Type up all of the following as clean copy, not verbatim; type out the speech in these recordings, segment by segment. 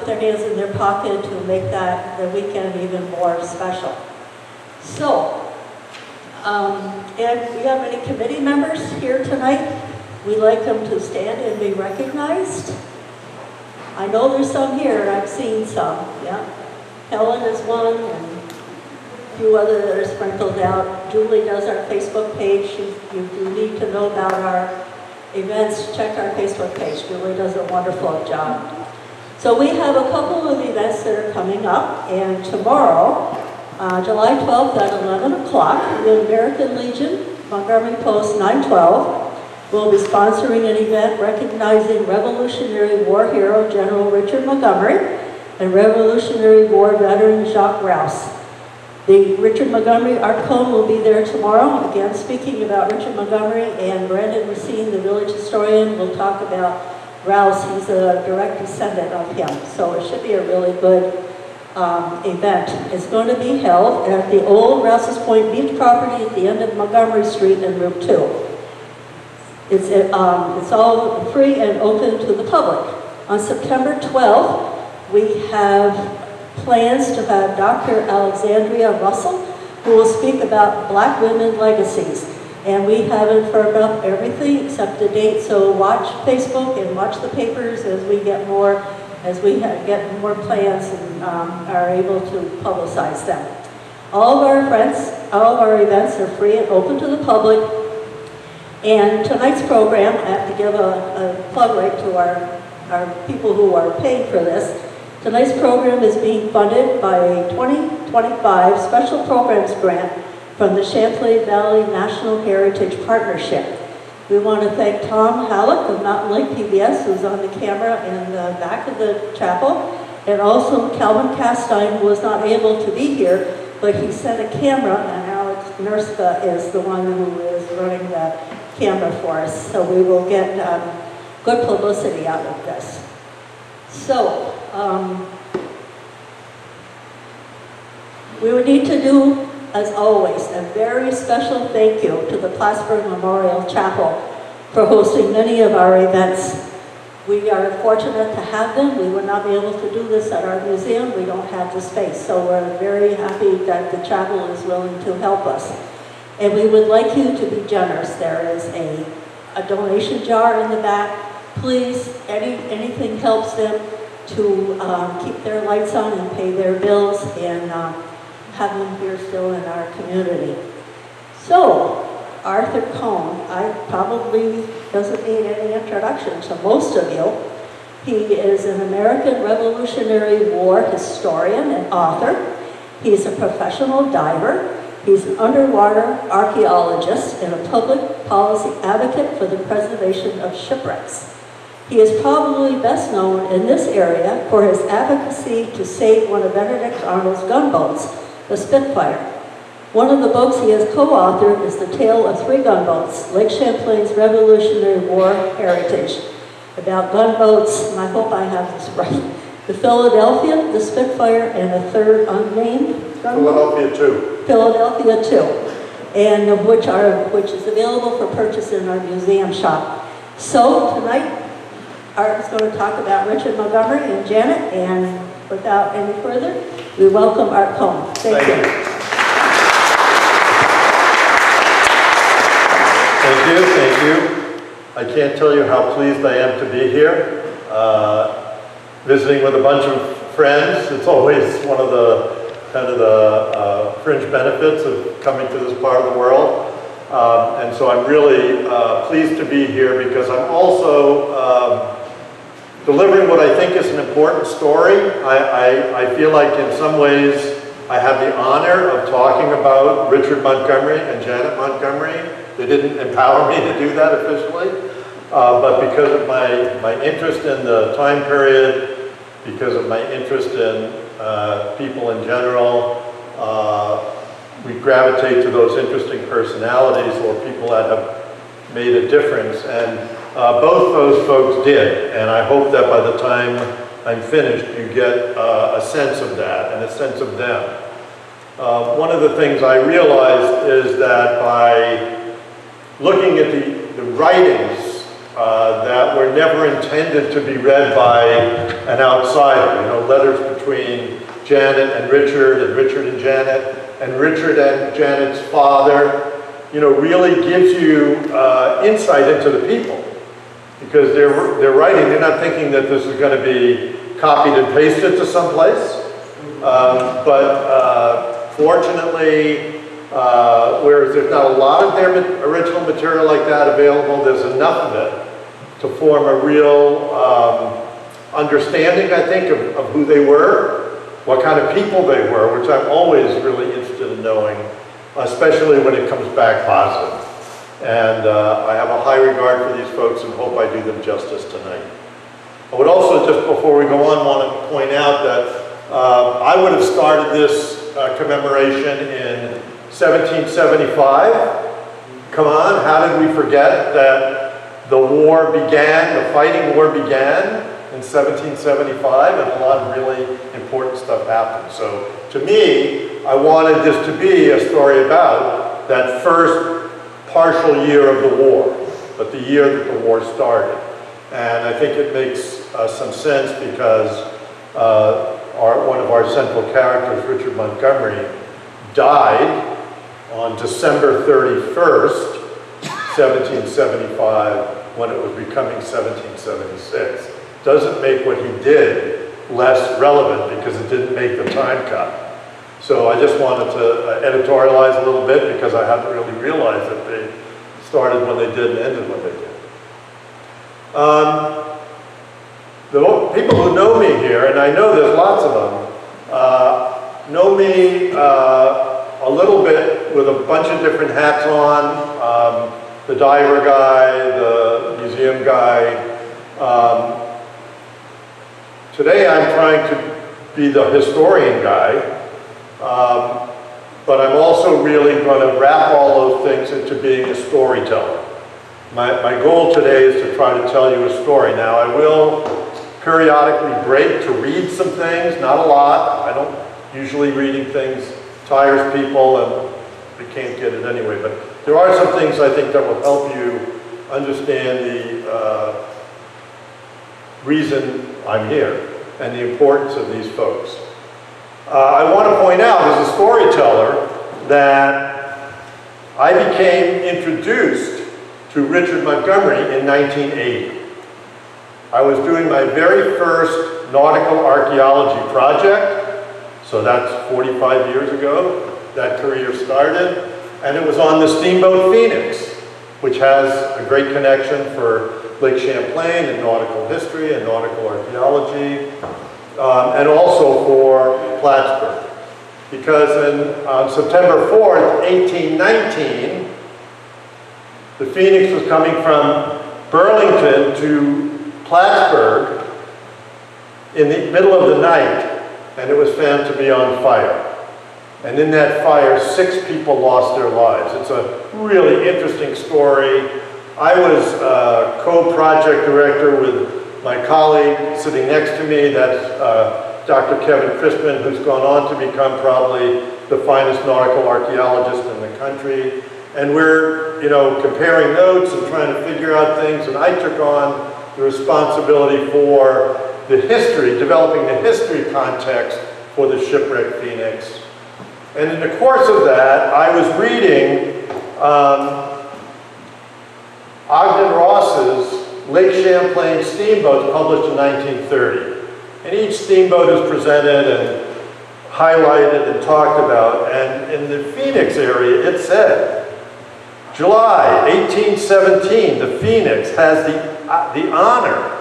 their hands in their pocket to make that the weekend even more special. So, and we have any committee members here tonight. We'd like them to stand and be recognized. I know there's some here, I've seen some, yeah. Helen is one, and a few others that are sprinkled out. Julie does our Facebook page. If you need to know about our events, check our Facebook page. Julie does a wonderful job. So we have a couple of events that are coming up, and tomorrow, July 12th at 11 o'clock, the American Legion, Montgomery Post 912, will be sponsoring an event recognizing Revolutionary War hero General Richard Montgomery and Revolutionary War veteran Jacques Rouse. The Richard Montgomery, Art Cohn, will be there tomorrow, again speaking about Richard Montgomery, and Brandon Racine, the village historian, will talk about Rouse. He's a direct descendant of him, so it should be a really good event. It's going to be held at the old Rouse's Point Beach property at the end of Montgomery Street and Route 2. It's all free and open to the public. On September 12th, we have plans to have Dr. Alexandria Russell, who will speak about Black women legacies. And we haven't firmed up everything except the date, so watch Facebook and watch the papers as we get more plans and are able to publicize them. All of our events are free and open to the public. And tonight's program, I have to give a plug right to our people who are paying for this. Tonight's program is being funded by a 2025 Special Programs Grant from the Champlain Valley National Heritage Partnership. We want to thank Tom Halleck of Mountain Lake PBS, who's on the camera in the back of the chapel, and also Calvin Castine, who was not able to be here, but he sent a camera, and Alex Nerska is the one who is running the camera for us, so we will get good publicity out of this. So, we would need to do, as always, a very special thank you to the Plattsburgh Memorial Chapel for hosting many of our events. We are fortunate to have them. We would not be able to do this at our museum. We don't have the space, so we're very happy that the chapel is willing to help us. And we would like you to be generous. There is a donation jar in the back. Please, anything helps them to keep their lights on and pay their bills and have them here still in our community. So, Arthur Cohn, I probably doesn't need any introduction to most of you. He is an American Revolutionary War historian and author. He's a professional diver. He's an underwater archaeologist and a public policy advocate for the preservation of shipwrecks. He is probably best known in this area for his advocacy to save one of Benedict Arnold's gunboats, the Spitfire. One of the books he has co-authored is The Tale of Three Gunboats, Lake Champlain's Revolutionary War Heritage, about gunboats, and I hope I have this right, the Philadelphia, the Spitfire, and a third unnamed gunboat. Philadelphia 2, and which is available for purchase in our museum shop. So tonight, Art is going to talk about Richard Montgomery and Janet, and without any further, we welcome Art Cohn. Thank you. Thank you. I can't tell you how pleased I am to be here, visiting with a bunch of friends. It's always one of the fringe benefits of coming to this part of the world. And so I'm really pleased to be here because I'm also delivering what I think is an important story. I feel like in some ways I have the honor of talking about Richard Montgomery and Janet Montgomery. They didn't empower me to do that officially, but because of my interest in the time period, because of my interest in people in general, we gravitate to those interesting personalities or people that have made a difference, and both those folks did, and I hope that by the time I'm finished you get a sense of that and a sense of them. One of the things I realized is that by looking at the writings that were never intended to be read by an outsider. You know, letters between Janet and Richard and Janet, and Richard and Janet's father, you know, really gives you insight into the people. Because they're writing, they're not thinking that this is going to be copied and pasted to someplace. But fortunately, whereas there's not a lot of their original material like that available, there's enough of it to form a real understanding, I think, of who they were, what kind of people they were, which I'm always really interested in knowing, especially when it comes back positive. And I have a high regard for these folks and hope I do them justice tonight. I would also, just before we go on, want to point out that I would have started this commemoration in 1775. Come on, how did we forget that the war began, the fighting war began in 1775, and a lot of really important stuff happened. So to me, I wanted this to be a story about that first partial year of the war, but the year that the war started. And I think it makes some sense because one of our central characters, Richard Montgomery, died on December 31st, 1775, when it was becoming 1776. Doesn't make what he did less relevant because it didn't make the time cut. So I just wanted to editorialize a little bit because I hadn't really realized that they started when they did and ended when they did. The people who know me here, and I know there's lots of them, know me a little bit with a bunch of different hats on, the diver guy, the museum guy. Today I'm trying to be the historian guy, but I'm also really going to wrap all those things into being a storyteller. My goal today is to try to tell you a story. Now, I will periodically break to read some things, not a lot. I don't usually reading things tires people, and we can't get it anyway. But there are some things I think that will help you understand the reason I'm here and the importance of these folks. I want to point out as a storyteller that I became introduced to Richard Montgomery in 1980. I was doing my very first nautical archaeology project, so that's 45 years ago that career started, and it was on the steamboat Phoenix, which has a great connection for Lake Champlain and nautical history and nautical archaeology, and also for Plattsburgh. Because on September 4th, 1819, the Phoenix was coming from Burlington to Plattsburgh in the middle of the night, and it was found to be on fire. And in that fire, 6 people lost their lives. It's a really interesting story. I was co-project director with my colleague sitting next to me. That's Dr. Kevin Crispin, who's gone on to become probably the finest nautical archaeologist in the country. And we're, you know, comparing notes and trying to figure out things. And I took on the responsibility for the history, developing the history context for the shipwrecked Phoenix. And in the course of that, I was reading Ogden Ross's Lake Champlain steamboats published in 1930. And each steamboat is presented and highlighted and talked about. And in the Phoenix area, it said, July 1817, the Phoenix has the honor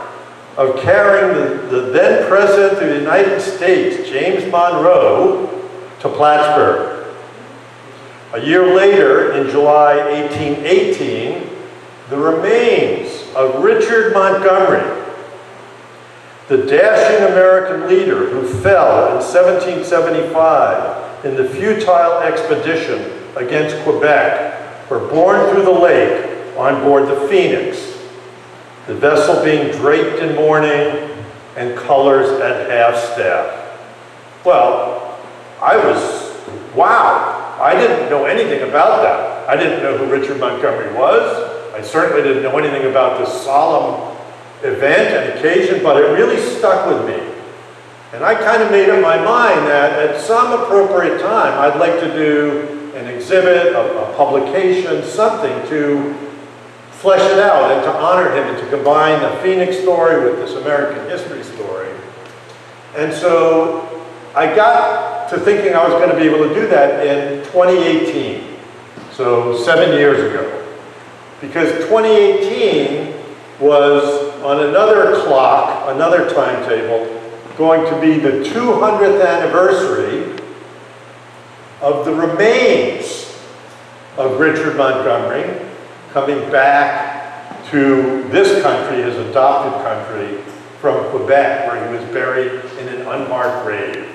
of carrying the then President of the United States, James Monroe, to Plattsburgh. A year later, in July 1818, the remains of Richard Montgomery, the dashing American leader who fell in 1775 in the futile expedition against Quebec, were borne through the lake on board the Phoenix, the vessel being draped in mourning and colors at half-staff. Well, wow, I didn't know anything about that. I didn't know who Richard Montgomery was. I certainly didn't know anything about this solemn event and occasion, but it really stuck with me. And I kind of made up my mind that at some appropriate time, I'd like to do an exhibit, a publication, something to flesh it out and to honor him and to combine the Phoenix story with this American history story. And so I got to thinking I was going to be able to do that in 2018, so 7 years ago. Because 2018 was on another clock, another timetable, going to be the 200th anniversary of the remains of Richard Montgomery coming back to this country, his adopted country, from Quebec, where he was buried in an unmarked grave.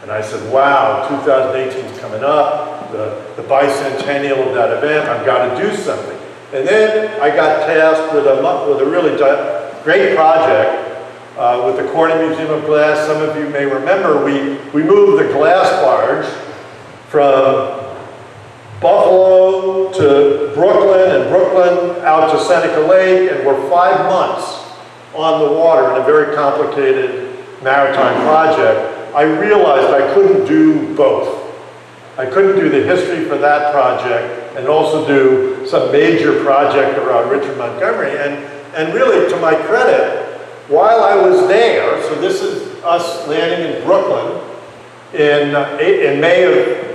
And I said, wow, 2018 is coming up, the bicentennial of that event, I've got to do something. And then I got tasked with a really great project with the Cohn Museum of Glass. Some of you may remember we moved the glass barge from Buffalo to Brooklyn, and Brooklyn out to Seneca Lake, and we're 5 months on the water in a very complicated maritime project. I realized I couldn't do both. I couldn't do the history for that project and also do some major project around Richard Montgomery. And really, to my credit, while I was there, so this is us landing in Brooklyn in May of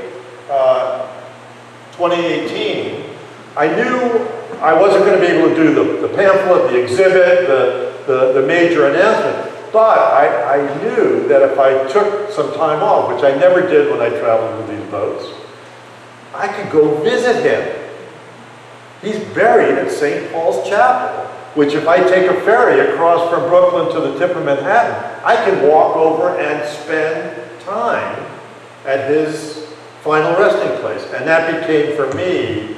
2018, I knew I wasn't going to be able to do the pamphlet, the exhibit, the major announcement. But I knew that if I took some time off, which I never did when I traveled with these boats, I could go visit him. He's buried at St. Paul's Chapel, which if I take a ferry across from Brooklyn to the tip of Manhattan, I can walk over and spend time at his final resting place. And that became, for me,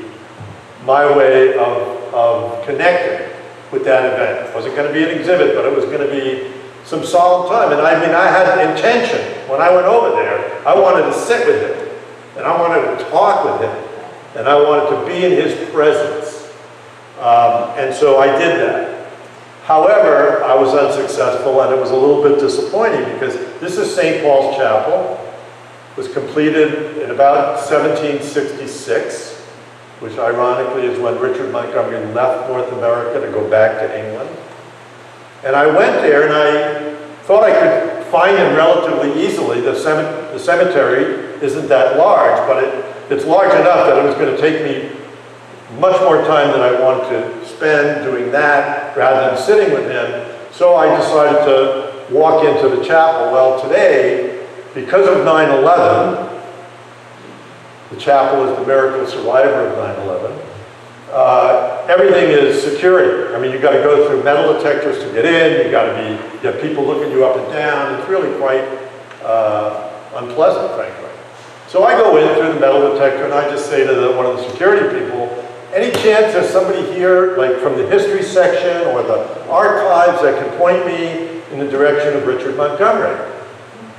my way of connecting with that event. It wasn't going to be an exhibit, but it was going to be some solemn time. And I mean, I had an intention. When I went over there, I wanted to sit with him, and I wanted to talk with him, and I wanted to be in his presence. And so I did that. However, I was unsuccessful, and it was a little bit disappointing because this is St. Paul's Chapel. It was completed in about 1766, which ironically is when Richard Montgomery left North America to go back to England. And I went there and I thought I could find him relatively easily. The cemetery isn't that large, but it's large enough that it was going to take me much more time than I wanted to spend doing that rather than sitting with him. So I decided to walk into the chapel. Well, today, because of 9/11, the chapel is the miracle survivor of 9/11. Everything is security. I mean, you've got to go through metal detectors to get in. You have people looking you up and down. It's really quite unpleasant, frankly. So I go in through the metal detector and I just say to one of the security people, any chance there's somebody here, like from the history section or the archives, that can point me in the direction of Richard Montgomery?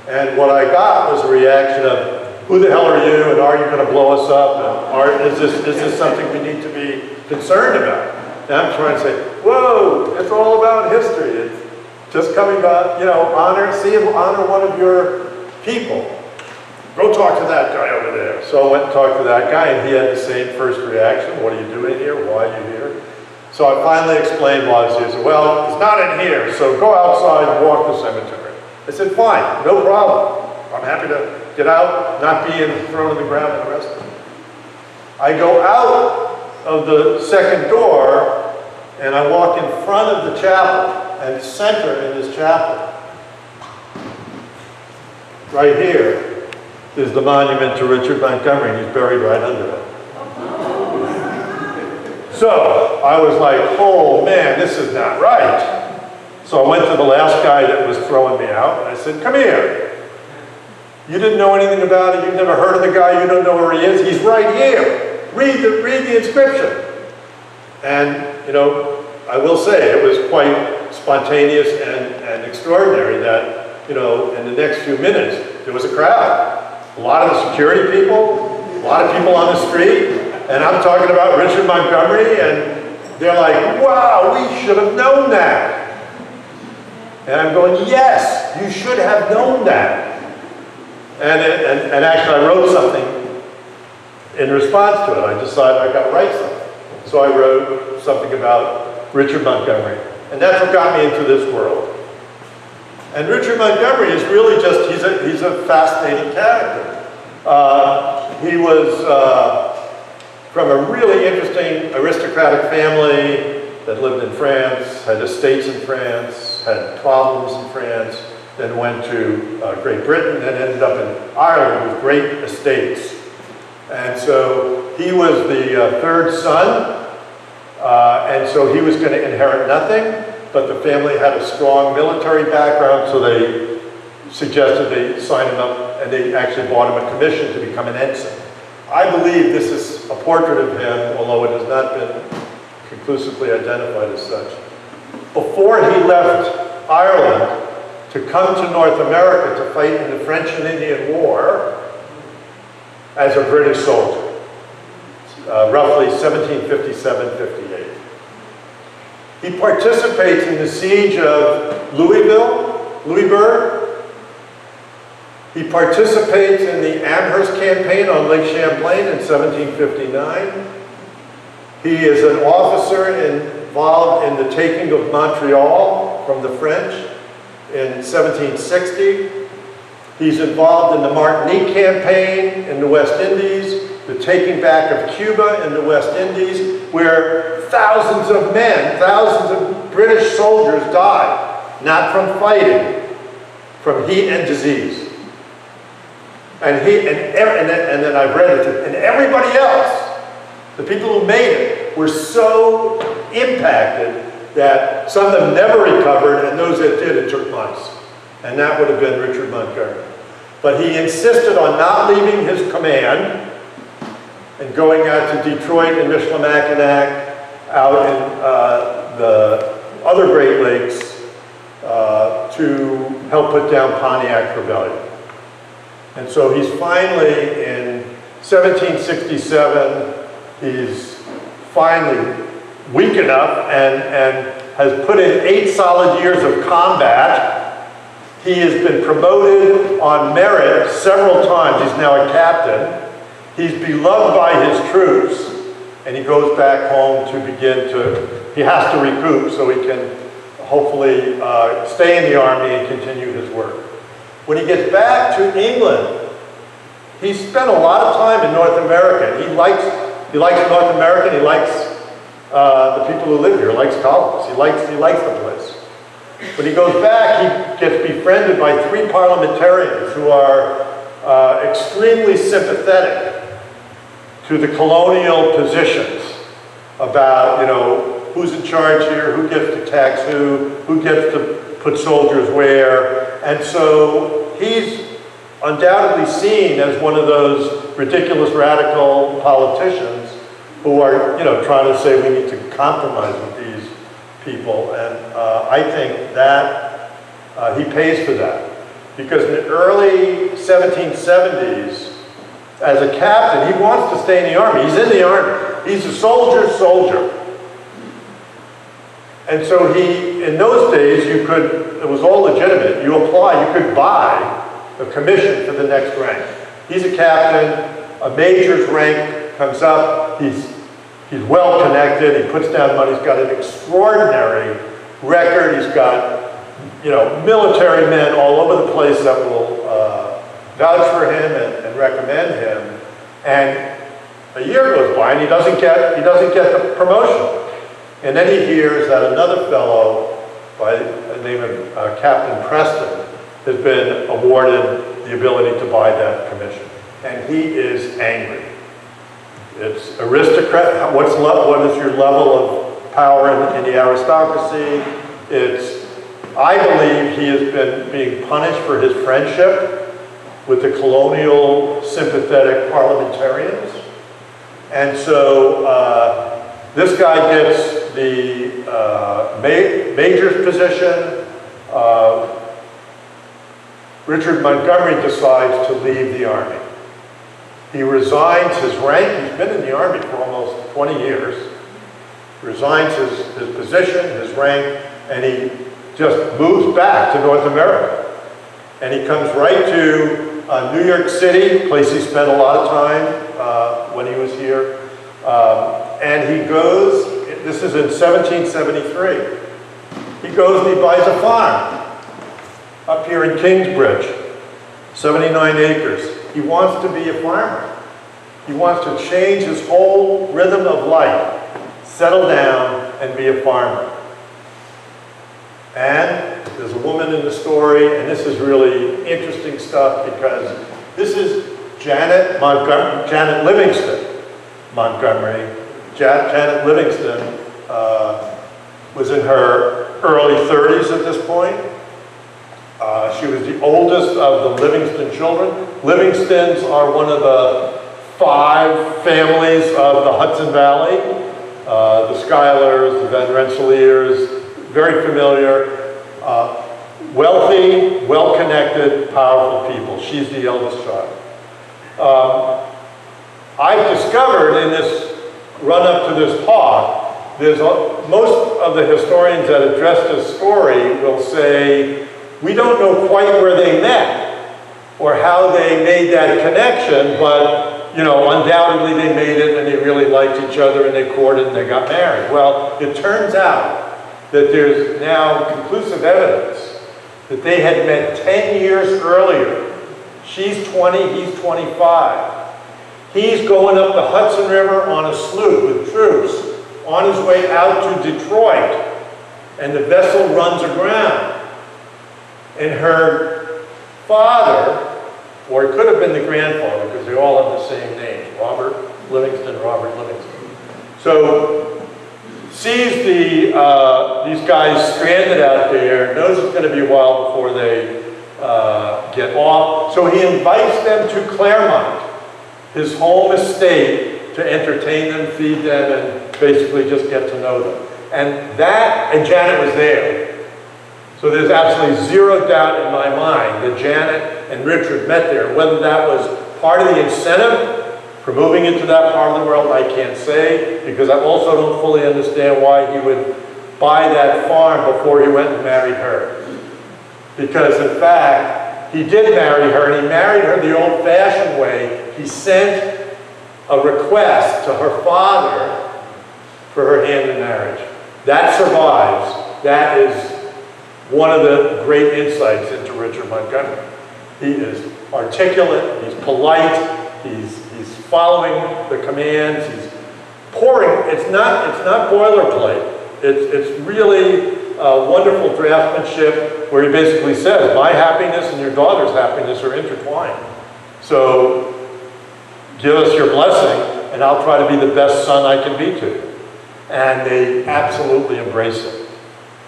And what I got was a reaction of, who the hell are you, and are you going to blow us up, and is this something we need to be concerned about? And I'm trying to say, whoa, it's all about history. It's just coming about, honor one of your people. Go talk to that guy over there. So I went and talked to that guy, and he had the same first reaction. What are you doing here? Why are you here? So I finally explained why I was here. He said, well, it's not in here, so go outside and walk the cemetery. I said, fine, no problem. I'm happy to get out, not be thrown in the ground and arrested. I go out of the second door, and I walk in front of the chapel, and center in this chapel, right here, is the monument to Richard Montgomery, and he's buried right under it. So I was like, oh man, this is not right. So I went to the last guy that was throwing me out, and I said, come here. You didn't know anything about it, you've never heard of the guy, you don't know where he is, he's right here. Read the inscription. And, I will say it was quite spontaneous and extraordinary that, in the next few minutes, there was a crowd. A lot of the security people, a lot of people on the street, and I'm talking about Richard Montgomery, and They're like, wow, we should have known that. And I'm going, yes, you should have known that. And actually I wrote something in response to it. I decided I got to write something. So I wrote something about Richard Montgomery. And that's what got me into this world. And Richard Montgomery is really just, he's a fascinating character. He was from a really interesting aristocratic family that lived in France, had estates in France, had problems in France, then went to Great Britain and ended up in Ireland with great estates. And so he was the third son, and so he was going to inherit nothing. But the family had a strong military background, so they suggested they sign him up, and they actually bought him a commission to become an ensign. I believe this is a portrait of him, although it has not been conclusively identified as such. Before he left Ireland to come to North America to fight in the French and Indian War as a British soldier, roughly 1757-58. He participates in the siege of Louisburg. He participates in the Amherst campaign on Lake Champlain in 1759. He is an officer involved in the taking of Montreal from the French in 1760. He's involved in the Martinique campaign in the West Indies, the taking back of Cuba in the West Indies, where thousands of men, thousands of British soldiers died, not from fighting, from heat and disease. And then I've read it, and everybody else, the people who made it, were so impacted that some of them never recovered, and those that did, it took months. And that would have been Richard Montgomery. But he insisted on not leaving his command and going out to Detroit and Michilimackinac, out in the other Great Lakes to help put down Pontiac Rebellion. And so he's finally, in 1767, he's finally weak enough and has put in 8 solid years of combat. He has been promoted on merit several times. He's now a captain. He's beloved by his troops, and he goes back home to he has to recoup so he can hopefully stay in the army and continue his work. When he gets back to England, he spent a lot of time in North America. He likes North America, and he likes the people who live here, he likes colonists, he likes the place. When he goes back, he gets befriended by 3 parliamentarians who are extremely sympathetic to the colonial positions about, who's in charge here, who gets to tax who gets to put soldiers where. And so he's undoubtedly seen as one of those ridiculous radical politicians who are, trying to say we need to compromise with these people. And I think that he pays for that. Because in the early 1770s, as a captain, he wants to stay in the army. He's in the army. He's a soldier's soldier. And so in those days, it was all legitimate. You apply, you could buy a commission for the next rank. He's a captain, a major's rank comes up, he's well connected, he puts down money, he's got an extraordinary record, he's got military men all over the place that will vouch for him and recommend him. And a year goes by and he doesn't get the promotion. And then he hears that another fellow by the name of Captain Preston has been awarded the ability to buy that commission. And he is angry. It's aristocrat. What is your level of power in the aristocracy? I believe he has been being punished for his friendship with the colonial sympathetic parliamentarians. And so this guy gets the major's position. Richard Montgomery decides to leave the army. He resigns his rank. He's been in the army for almost 20 years. resigns his position, his rank, and he just moves back to North America. And he comes right to New York City, place he spent a lot of time when he was here. And he goes, this is in 1773, he goes and he buys a farm up here in Kingsbridge, 79 acres. He wants to be a farmer. He wants to change his whole rhythm of life, settle down and be a farmer. And there's a woman in the story, and this is really interesting stuff because this is Janet Livingston Montgomery. Janet Livingston was in her early 30s at this point. She was the oldest of the Livingston children. Livingstons are one of the 5 families of the Hudson Valley. The Schuylers, the Van Rensselaers, very familiar. Wealthy, well-connected, powerful people. She's the eldest child. I've discovered in this run-up to this talk, most of the historians that address this story will say, we don't know quite where they met or how they made that connection, but you know, undoubtedly they made it and they really liked each other and they courted and they got married. Well, it turns out that there's now conclusive evidence that they had met 10 years earlier. She's 20, he's 25. He's going up the Hudson River on a sloop with troops on his way out to Detroit, and the vessel runs aground. And her father, or it could have been the grandfather, because they all have the same name, Robert Livingston. So sees these guys stranded out there, knows it's going to be a while before they get off. So he invites them to Claremont, his home estate, to entertain them, feed them, and basically just get to know them. And Janet was there. So there's absolutely zero doubt in my mind that Janet and Richard met there. Whether that was part of the incentive for moving into that part of the world, I can't say, because I also don't fully understand why he would buy that farm before he went and married her. Because in fact, he did marry her, and he married her the old-fashioned way. He sent a request to her father for her hand in marriage. That survives. That is one of the great insights into Richard Montgomery. He is articulate, he's polite, he's following the commands, he's pouring. It's not boilerplate. It's really wonderful draftsmanship where he basically says, my happiness and your daughter's happiness are intertwined. So give us your blessing and I'll try to be the best son I can be to you. And they absolutely embrace it.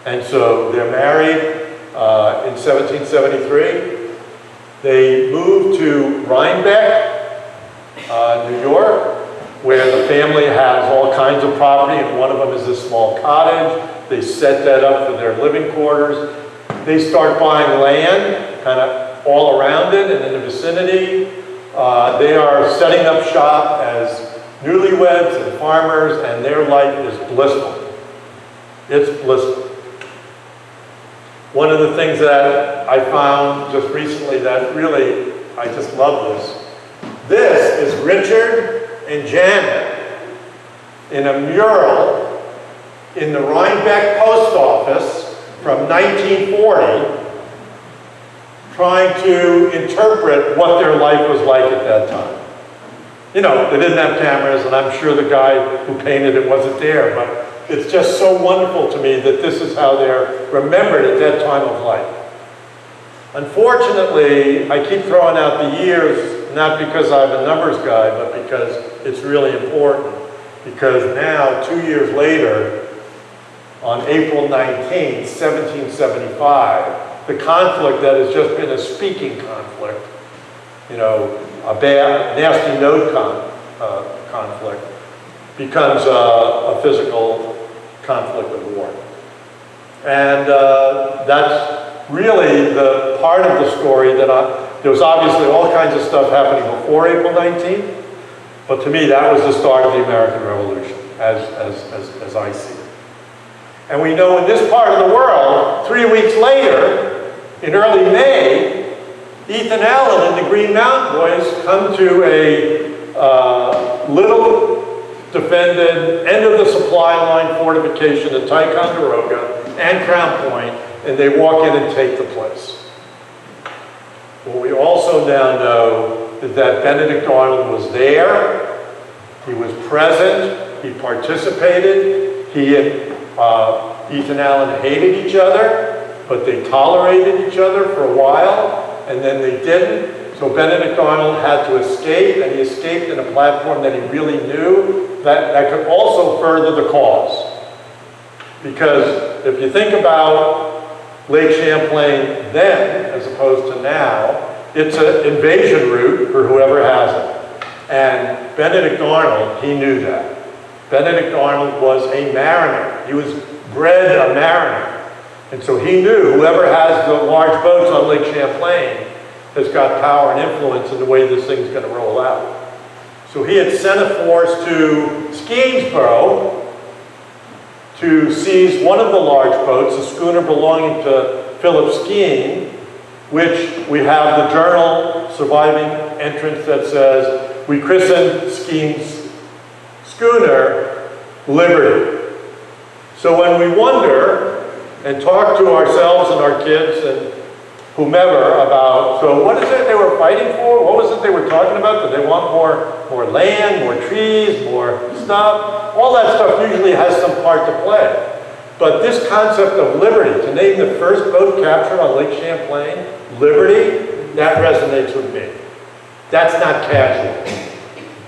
And so they're married in 1773. They moved to Rhinebeck, New York, where the family has all kinds of property, and one of them is this small cottage. They set that up for their living quarters. They start buying land, kind of all around it and in the vicinity. They are setting up shop as newlyweds and farmers, and their life is blissful. It's blissful. One of the things that I found just recently that really, I just love this. This is Richard and Janet in a mural in the Rhinebeck post office from 1940, trying to interpret what their life was like at that time. You know, they didn't have cameras, and I'm sure the guy who painted it wasn't there, but it's just so wonderful to me that this is how they're remembered at that time of life. Unfortunately, I keep throwing out the years, not because I'm a numbers guy, but because it's really important. Because now, 2 years later, on April 19, 1775, the conflict that has just been a speaking conflict, you know, a bad, nasty note conflict, becomes a physical conflict of war. And that's really the part of the story that there was obviously all kinds of stuff happening before April 19th, but to me that was the start of the American Revolution. as I see it. And we know in this part of the world, 3 weeks later, in early May, Ethan Allen and the Green Mountain Boys come to a little defended end of the supply line fortification at Ticonderoga and Crown Point, and they walk in and take the place. What we also now know is that Benedict Arnold was there, he was present, he participated, he and Ethan Allen hated each other, but they tolerated each other for a while, and then they didn't. So Benedict Arnold had to escape, and he escaped in a platform that he really knew that could also further the cause. Because if you think about Lake Champlain then, as opposed to now, it's an invasion route for whoever has it. And Benedict Arnold, he knew that. Benedict Arnold was a mariner. He was bred a mariner. And so he knew whoever has the large boats on Lake Champlain has got power and influence in the way this thing's going to roll out. So he had sent a force to Skenesboro to seize one of the large boats, a schooner belonging to Philip Skene, which we have the journal surviving entrance that says, "We christened Skene's schooner Liberty." So when we wonder and talk to ourselves and our kids and whomever about, so what is it they were fighting for? What was it they were talking about? Did they want more land, more trees, more stuff? All that stuff usually has some part to play. But this concept of liberty, to name the first boat captured on Lake Champlain, Liberty, that resonates with me. That's not casual.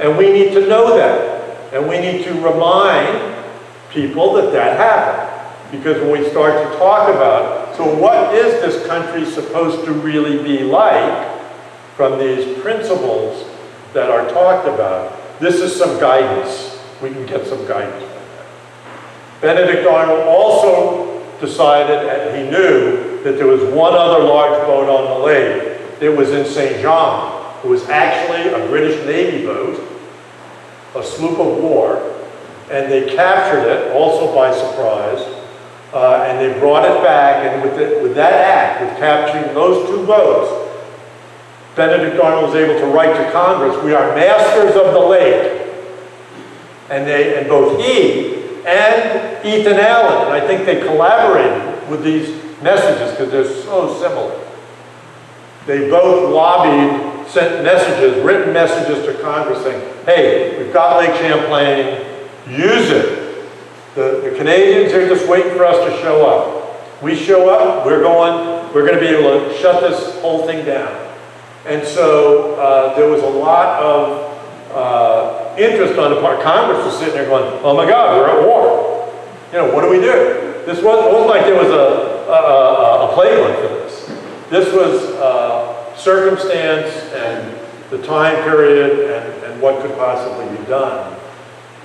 And we need to know that. And we need to remind people that that happened. Because when we start to talk about, so what is this country supposed to really be like from these principles that are talked about, this is some guidance. We can get some guidance from that. Benedict Arnold also decided, and he knew, that there was one other large boat on the lake. It was in St. John. It was actually a British Navy boat, a sloop of war, and they captured it, also by surprise, and they brought it back, and with that act, with capturing those two boats, Benedict Arnold was able to write to Congress, "We are masters of the lake." And both he and Ethan Allen, and I think they collaborated with these messages because they're so similar. They both lobbied, sent messages, written messages to Congress saying, "Hey, we've got Lake Champlain, use it. The Canadians are just waiting for us to show up. We show up, we're going to be able to shut this whole thing down." And so there was a lot of interest on the part. Congress was sitting there going, "Oh my God, we're at war. You know, what do we do?" This wasn't like there was a playbook for this. This was circumstance and the time period and what could possibly be done.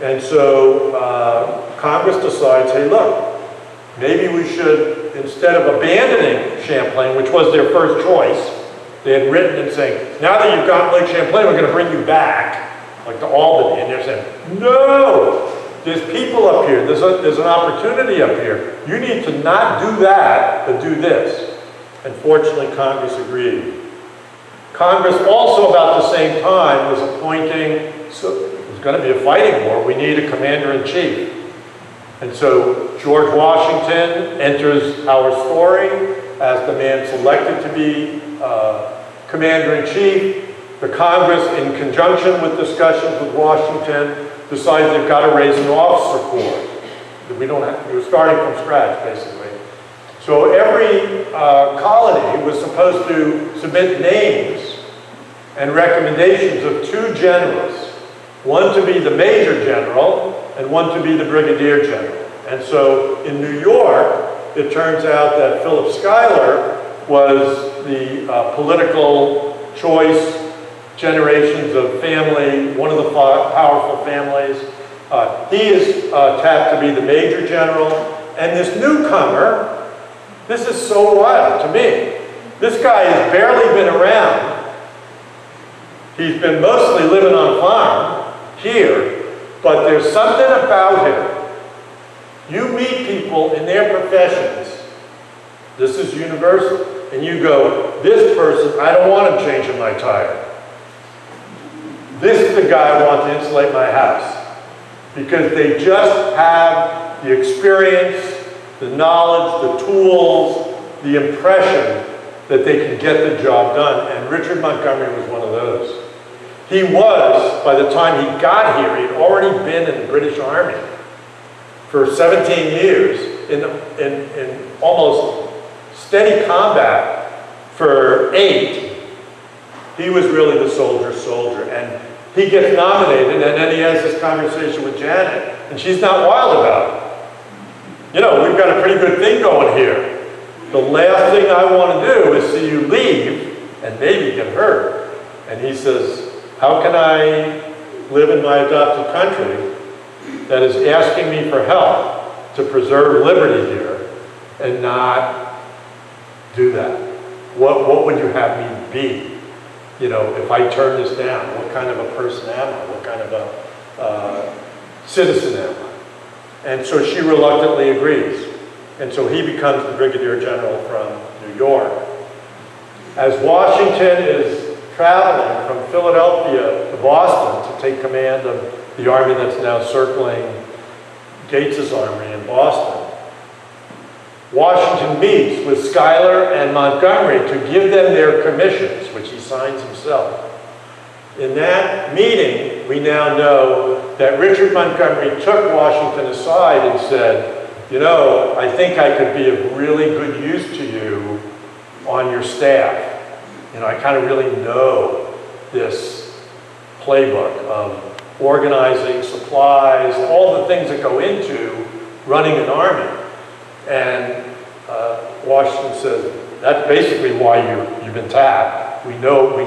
And so Congress decides, hey, look, maybe we should, instead of abandoning Champlain, which was their first choice, they had written and saying, now that you've got Lake Champlain, we're going to bring you back, like to Albany. And they're saying, no, there's people up here. There's an opportunity up here. You need to not do that, but do this. And fortunately, Congress agreed. Congress also, about the same time, was appointing, so it was going to be a fighting war, we need a commander-in-chief. And so George Washington enters our story as the man selected to be commander-in-chief. The Congress, in conjunction with discussions with Washington, decides they've got to raise an officer corps. We're starting from scratch, basically. So every colony was supposed to submit names and recommendations of two generals, one to be the major general and one to be the brigadier general. And so in New York, it turns out that Philip Schuyler was the political choice, generations of family, one of the powerful families. He is tapped to be the major general. And this newcomer, this is so wild to me. This guy has barely been around. He's been mostly living on a farm here. But there's something about him. You meet people in their professions, this is universal, and you go, this person, I don't want him changing my tire. This is the guy I want to insulate my house. Because they just have the experience, the knowledge, the tools, the impression that they can get the job done. And Richard Montgomery was one of those. He was, by the time he got here, he'd already been in the British Army for 17 years in almost steady combat for 8. He was really the soldier. And he gets nominated, and then he has this conversation with Janet, and she's not wild about it. You know, we've got a pretty good thing going here. The last thing I want to do is see you leave and maybe get hurt. And he says, how can I live in my adopted country that is asking me for help to preserve liberty here and not do that? What would you have me be? You know, if I turn this down, what kind of a person am I? What kind of a citizen am I? And so she reluctantly agrees. And so he becomes the Brigadier General from New York. As Washington is traveling from Philadelphia to Boston to take command of the army that's now circling Gates's army in Boston, Washington meets with Schuyler and Montgomery to give them their commissions, which he signs himself. In that meeting, we now know that Richard Montgomery took Washington aside and said, you know, I think I could be of really good use to you on your staff. You know, I kind of really know this playbook of organizing supplies, all the things that go into running an army. And Washington says, that's basically why you've been tapped. We know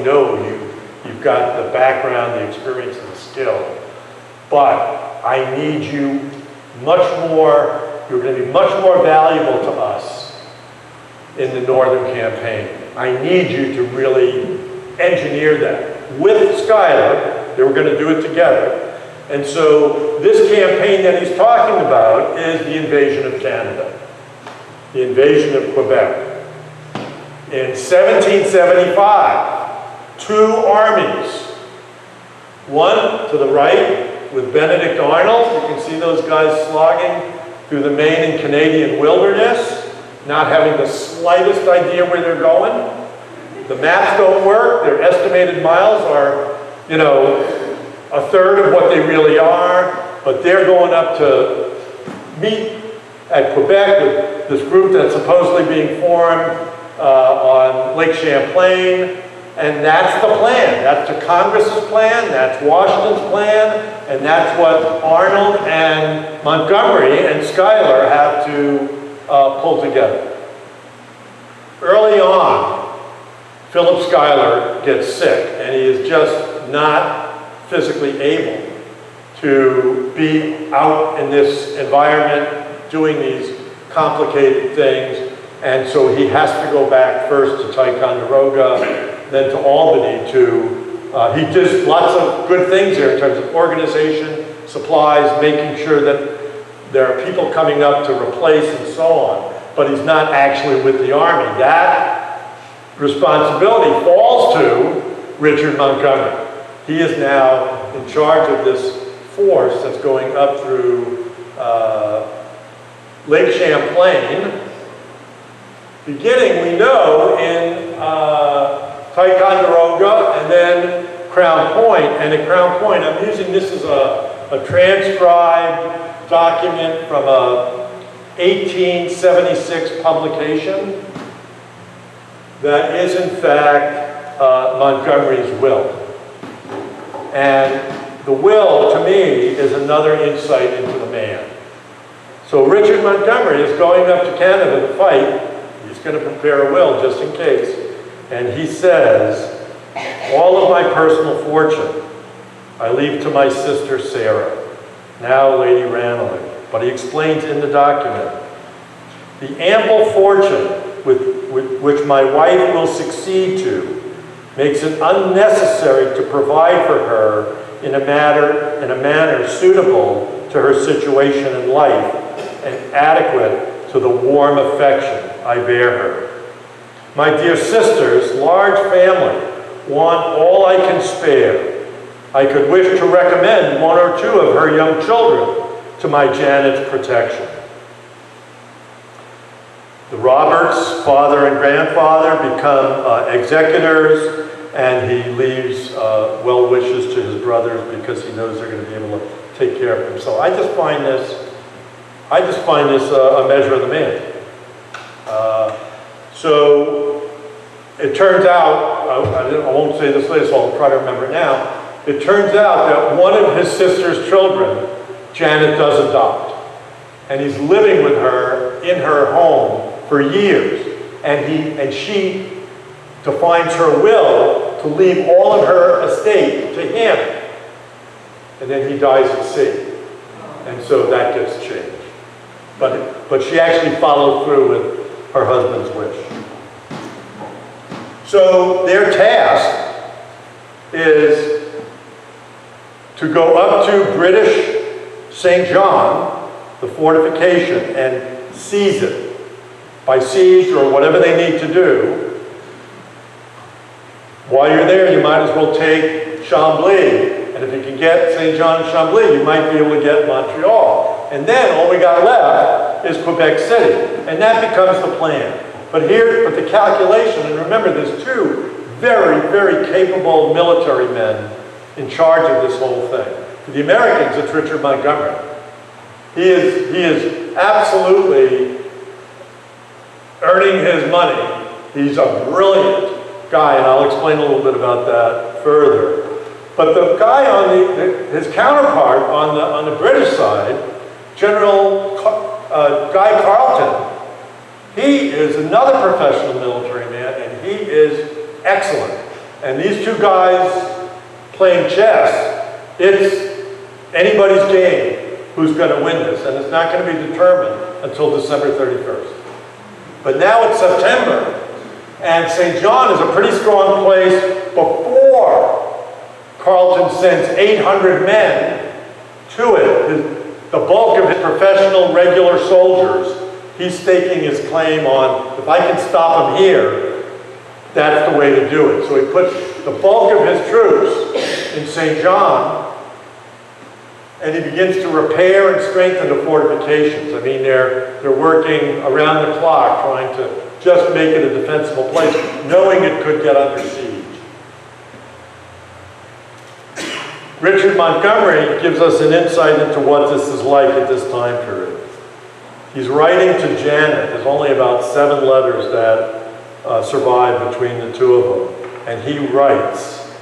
you've got the background, the experience, and the skill. But I need you much more, you're going to be much more valuable to us in the Northern campaign. I need you to really engineer that. With Schuyler, they were going to do it together. And so this campaign that he's talking about is the invasion of Canada. The invasion of Quebec. In 1775, 2 armies. One to the right with Benedict Arnold. You can see those guys slogging through the Maine and Canadian wilderness, not having the slightest idea where they're going. The maps don't work. Their estimated miles are, you know, a third of what they really are. But they're going up to meet at Quebec with this group that's supposedly being formed on Lake Champlain, and that's the plan. That's the Congress's plan, that's Washington's plan, and that's what Arnold and Montgomery and Schuyler have to pull together. Early on, Philip Schuyler gets sick, and he is just not physically able to be out in this environment doing these complicated things, and so he has to go back first to Ticonderoga, then to Albany he does lots of good things there in terms of organization, supplies, making sure that there are people coming up to replace and so on, but he's not actually with the army. That responsibility falls to Richard Montgomery. He is now in charge of this force that's going up through Lake Champlain, beginning, we know, in Ticonderoga and then Crown Point. And at Crown Point, I'm using this as a transcribed document from a 1876 publication that is, in fact, Montgomery's will. And the will, to me, is another insight into the man. So Richard Montgomery is going up to Canada to fight. He's going to prepare a will just in case. And he says, all of my personal fortune I leave to my sister Sarah, now Lady Ranelagh. But he explains in the document, the ample fortune with which my wife will succeed to makes it unnecessary to provide for her in a manner suitable to her situation in life and adequate to the warm affection I bear her. My dear sisters, large family, want all I can spare. I could wish to recommend one or two of her young children to my Janet's protection. The Roberts, father and grandfather, become executors, and he leaves well wishes to his brothers because he knows they're going to be able to take care of him. So I just find this a measure of the man. So it turns out, I won't say this later, so I'll try to remember it now. It turns out that one of his sister's children, Janet does adopt. And he's living with her in her home for years. And she defines her will to leave all of her estate to him. And then he dies at sea. And so that gets changed. But she actually followed through with her husband's wish. So their task is to go up to British St. John, the fortification, and seize it by siege or whatever they need to do. While you're there, you might as well take Chambly, and if you can get St. John and Chambly, you might be able to get Montreal. And then all we got left is Quebec City, and that becomes the plan. But the calculation, and remember, there's two very, very capable military men in charge of this whole thing. For the Americans, it's Richard Montgomery. He is absolutely earning his money. He's a brilliant guy, and I'll explain a little bit about that further. But the guy his counterpart on the British side, General Guy Carleton, he is another professional military man, and he is excellent. And these two guys playing chess, it's anybody's game who's going to win this, and it's not going to be determined until December 31st. But now it's September, and St. John is a pretty strong place before Carleton sends 800 men to it. The bulk of his professional regular soldiers, he's staking his claim on, if I can stop him here, that's the way to do it. So he puts the bulk of his troops in St. John, and he begins to repair and strengthen the fortifications. I mean, they're working around the clock trying to just make it a defensible place, knowing it could get under siege. Richard Montgomery gives us an insight into what this is like at this time period. He's writing to Janet. There's only about 7 letters that survive between the two of them. And he writes,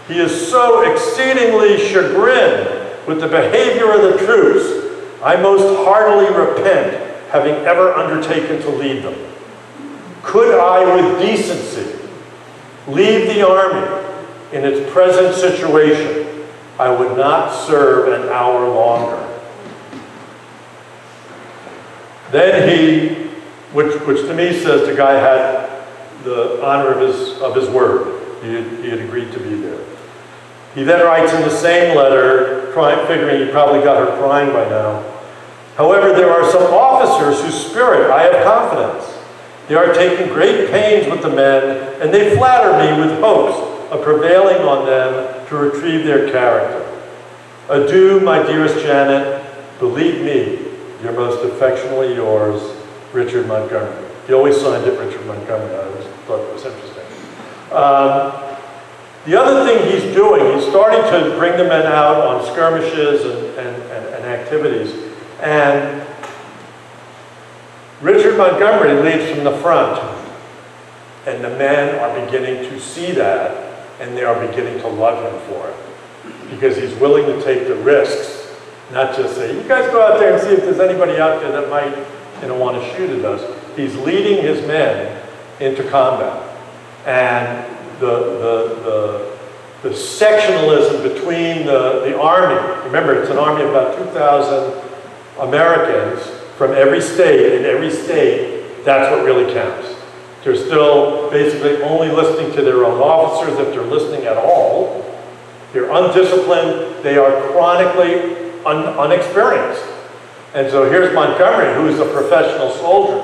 "He is so exceedingly chagrined with the behavior of the troops, I most heartily repent having ever undertaken to lead them. Could I with decency leave the army in its present situation, I would not serve an hour longer." Then he, which to me says the guy had the honor of his word. He had agreed to be there. He then writes in the same letter, figuring he probably got her crying by now, "However, there are some officers whose spirit I have confidence. They are taking great pains with the men, and they flatter me with hopes of prevailing on them to retrieve their character. Adieu, my dearest Janet. Believe me, your most affectionately yours, Richard Montgomery." He always signed it Richard Montgomery. I always thought it was interesting. The other thing he's doing, he's starting to bring the men out on skirmishes and activities. And Richard Montgomery leads from the front. And the men are beginning to see that, and they are beginning to love him for it. Because he's willing to take the risks, not just say, "You guys go out there and see if there's anybody out there that might, want to shoot at us." He's leading his men into combat. And the sectionalism between the army, remember it's an army of about 2,000 Americans from every state, in every state, that's what really counts. They're still basically only listening to their own officers if they're listening at all. They're undisciplined. They are chronically unexperienced. And so here's Montgomery, who's a professional soldier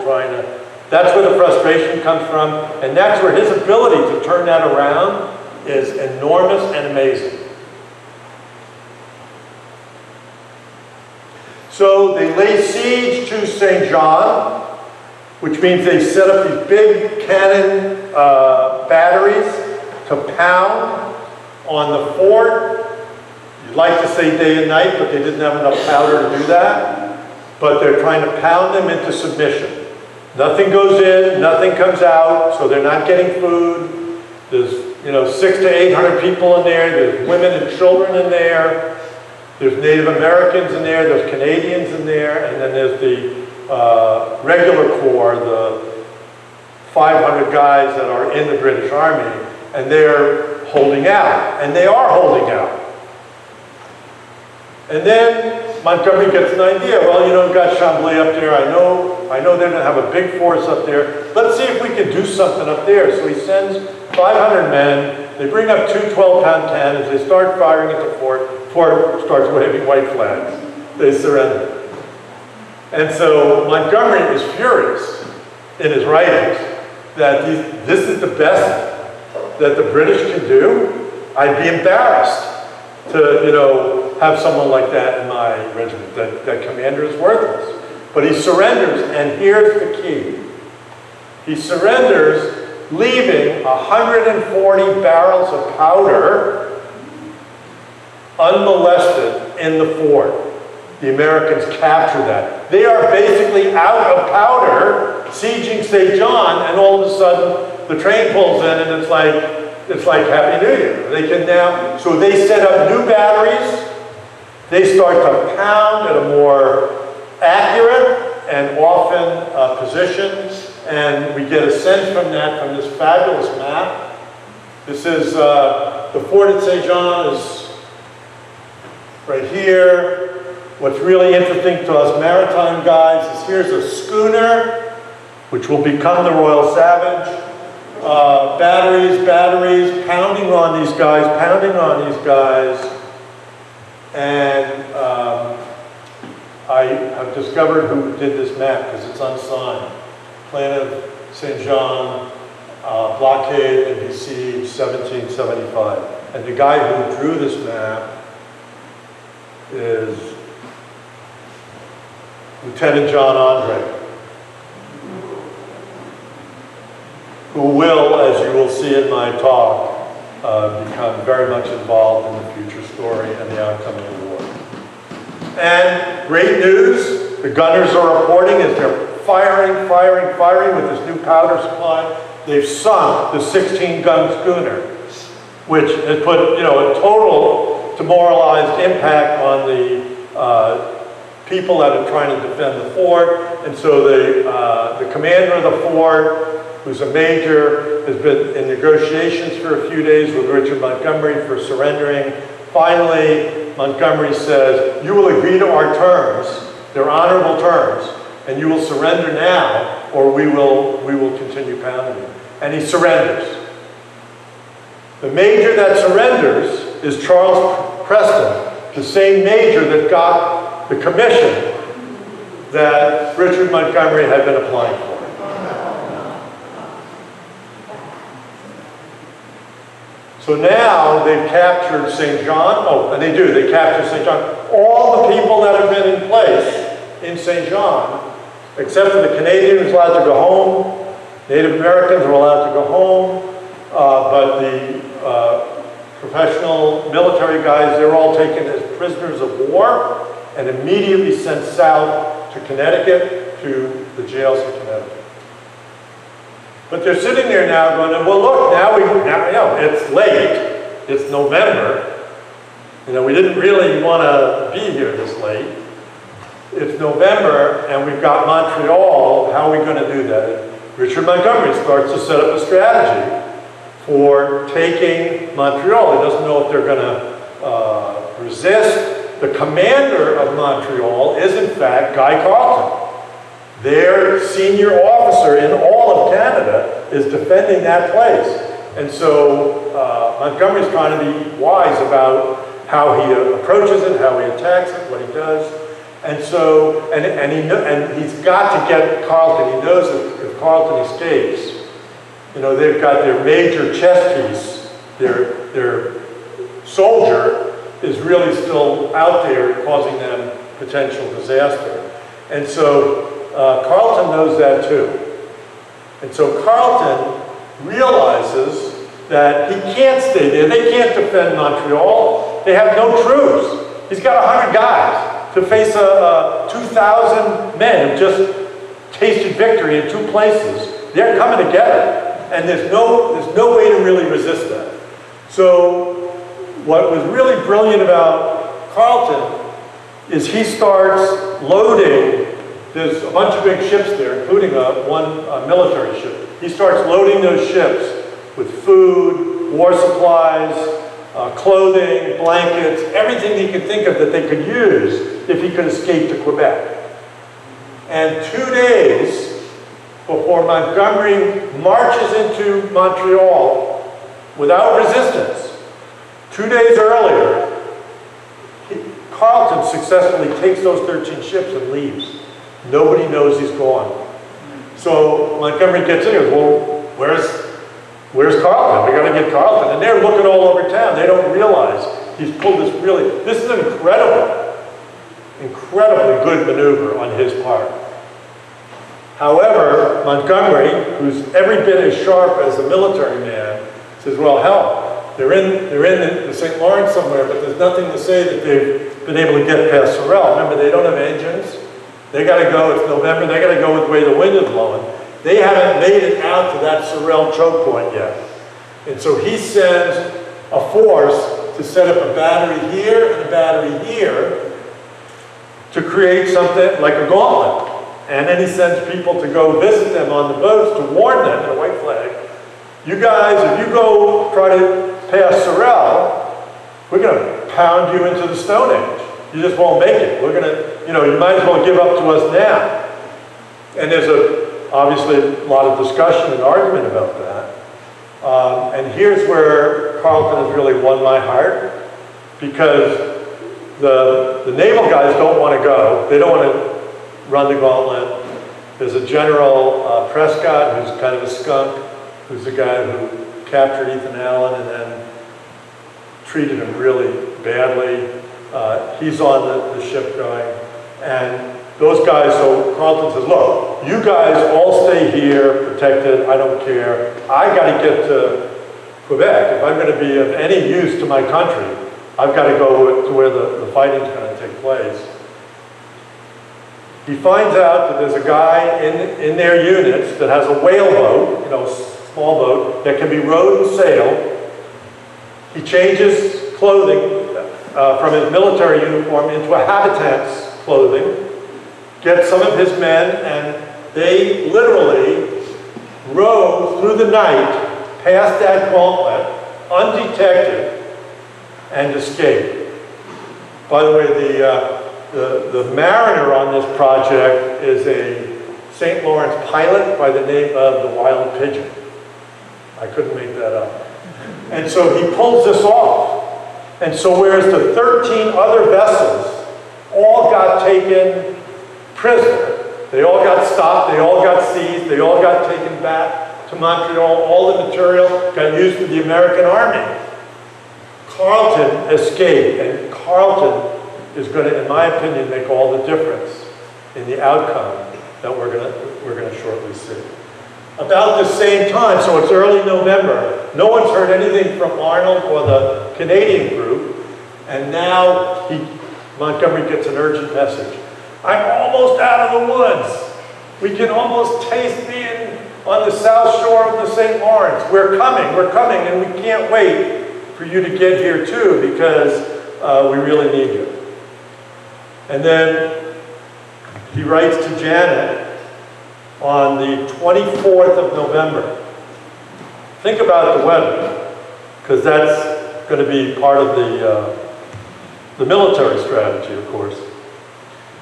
that's where the frustration comes from, and that's where his ability to turn that around is enormous and amazing. So they lay siege to St. John, which means they set up these big cannon batteries to pound on the fort. You'd like to say day and night, but they didn't have enough powder to do that. But they're trying to pound them into submission. Nothing goes in, nothing comes out, so they're not getting food. There's 600 to 800 people in there. There's women and children in there. There's Native Americans in there. There's Canadians in there, and then there's the regular corps, the 500 guys that are in the British Army, and they're holding out, and they are holding out. And then Montgomery gets an idea. Well, we've got Chambly up there. I know they're going to have a big force up there. Let's see if we can do something up there. So he sends 500 men. They bring up two 12-pound cannons. They start firing at the fort. The fort starts waving white flags. They surrender. And so Montgomery is furious in his writings that this is the best that the British can do. I'd be embarrassed to, have someone like that in my regiment. That commander is worthless. But he surrenders, and here's the key. He surrenders, leaving 140 barrels of powder unmolested in the fort. The Americans capture that. They are basically out of powder, sieging St. John, and all of a sudden the train pulls in, and it's like Happy New Year. They can now, so they set up new batteries. They start to pound at a more accurate and often position, and we get a sense from that from this fabulous map. This is the fort at St. John is right here. What's really interesting to us maritime guys is here's a schooner, which will become the Royal Savage. Batteries, pounding on these guys. And I have discovered who did this map because it's unsigned. Plan of St. John, blockade and besieged 1775. And the guy who drew this map is Lieutenant John Andre, who will, as you will see in my talk, become very much involved in the future story and the outcome of the war. And great news, the gunners are reporting as they're firing with this new powder supply. They've sunk the 16-gun schooner, which has put a total demoralized impact on the people that are trying to defend the fort. And so the commander of the fort, who's a major, has been in negotiations for a few days with Richard Montgomery for surrendering. Finally, Montgomery says, you will agree to our terms, they're honorable terms, and you will surrender now, or we will continue pounding you. And he surrenders. The major that surrenders is Charles Preston, the same major that got the commission that Richard Montgomery had been applying for. So now they've captured St. John. Oh, and they capture St. John. All the people that have been in place in St. John, except for the Canadians allowed to go home, Native Americans were allowed to go home, but the professional military guys, they're all taken as prisoners of war and immediately sent south to Connecticut, to the jails in Connecticut. But they're sitting there now going, well, look, now it's late. It's November. We didn't really want to be here this late. It's November, and we've got Montreal. How are we going to do that? Richard Montgomery starts to set up a strategy for taking Montreal. He doesn't know if they're going to resist. The commander of Montreal is, in fact, Guy Carleton, their senior officer in all of Canada. Canada is defending that place. And so Montgomery's trying to be wise about how he approaches it, how he attacks it, what he does. And so, and he's got to get Carleton. He knows that if Carleton escapes, you know, they've got their major chess piece, their soldier is really still out there causing them potential disaster. And so Carleton knows that too. And so Carleton realizes that he can't stay there. They can't defend Montreal. They have no troops. He's got 100 guys to face 2,000 men who just tasted victory in 2 places. They're coming together. And there's no way to really resist that. So what was really brilliant about Carleton is he starts loading. There's a bunch of big ships there, including one military ship. He starts loading those ships with food, war supplies, clothing, blankets, everything he could think of that they could use if he could escape to Quebec. And 2 days before Montgomery marches into Montreal without resistance, 2 days earlier, Carleton successfully takes those 13 ships and leaves. Nobody knows he's gone. So Montgomery gets in and goes, well, where's Carleton? We got to get Carleton. And they're looking all over town. They don't realize he's pulled this is an incredibly good maneuver on his part. However, Montgomery, who's every bit as sharp as a military man, says, well, hell, they're in the St. Lawrence somewhere, but there's nothing to say that they've been able to get past Sorel. Remember, they don't have engines. They got to go, it's November, they got to go with the way the wind is blowing. They haven't made it out to that Sorel choke point yet. And so he sends a force to set up a battery here and a battery here to create something like a gauntlet. And then he sends people to go visit them on the boats to warn them, the white flag, you guys, if you go try to pass Sorel, we're going to pound you into the Stone Age. You just won't make it. We're going to, you might as well give up to us now. And there's obviously a lot of discussion and argument about that. And here's where Carleton has really won my heart, because the naval guys don't want to go. They don't want to run the gauntlet. There's a General Prescott, who's kind of a skunk, who's the guy who captured Ethan Allen and then treated him really badly. He's on the ship going. And those guys, so Carleton says, look, you guys all stay here, protected, I don't care. I got to get to Quebec. If I'm going to be of any use to my country, I've got to go to where the fighting's going to take place. He finds out that there's a guy in their units that has a whale boat, small boat, that can be rowed and sailed. He changes clothing from his military uniform into a habitant's clothing, gets some of his men, and they literally row through the night past that gauntlet, undetected, and escape. By the way, the mariner on this project is a St. Lawrence pilot by the name of the Wild Pigeon. I couldn't make that up. And so he pulls this off. And so whereas the 13 other vessels all got taken prisoner, they all got stopped, they all got seized, they all got taken back to Montreal, all the material got used for the American Army. Carleton escaped, and Carleton is going to, in my opinion, make all the difference in the outcome that we're going to shortly see. About the same time, so it's early November, no one's heard anything from Arnold or the Canadian group, and now Montgomery gets an urgent message. I'm almost out of the woods. We can almost taste being on the south shore of the St. Lawrence. We're coming, and we can't wait for you to get here too, because we really need you. And then he writes to Janet on the 24th of November. Think about the weather, because that's going to be part of the military strategy, of course.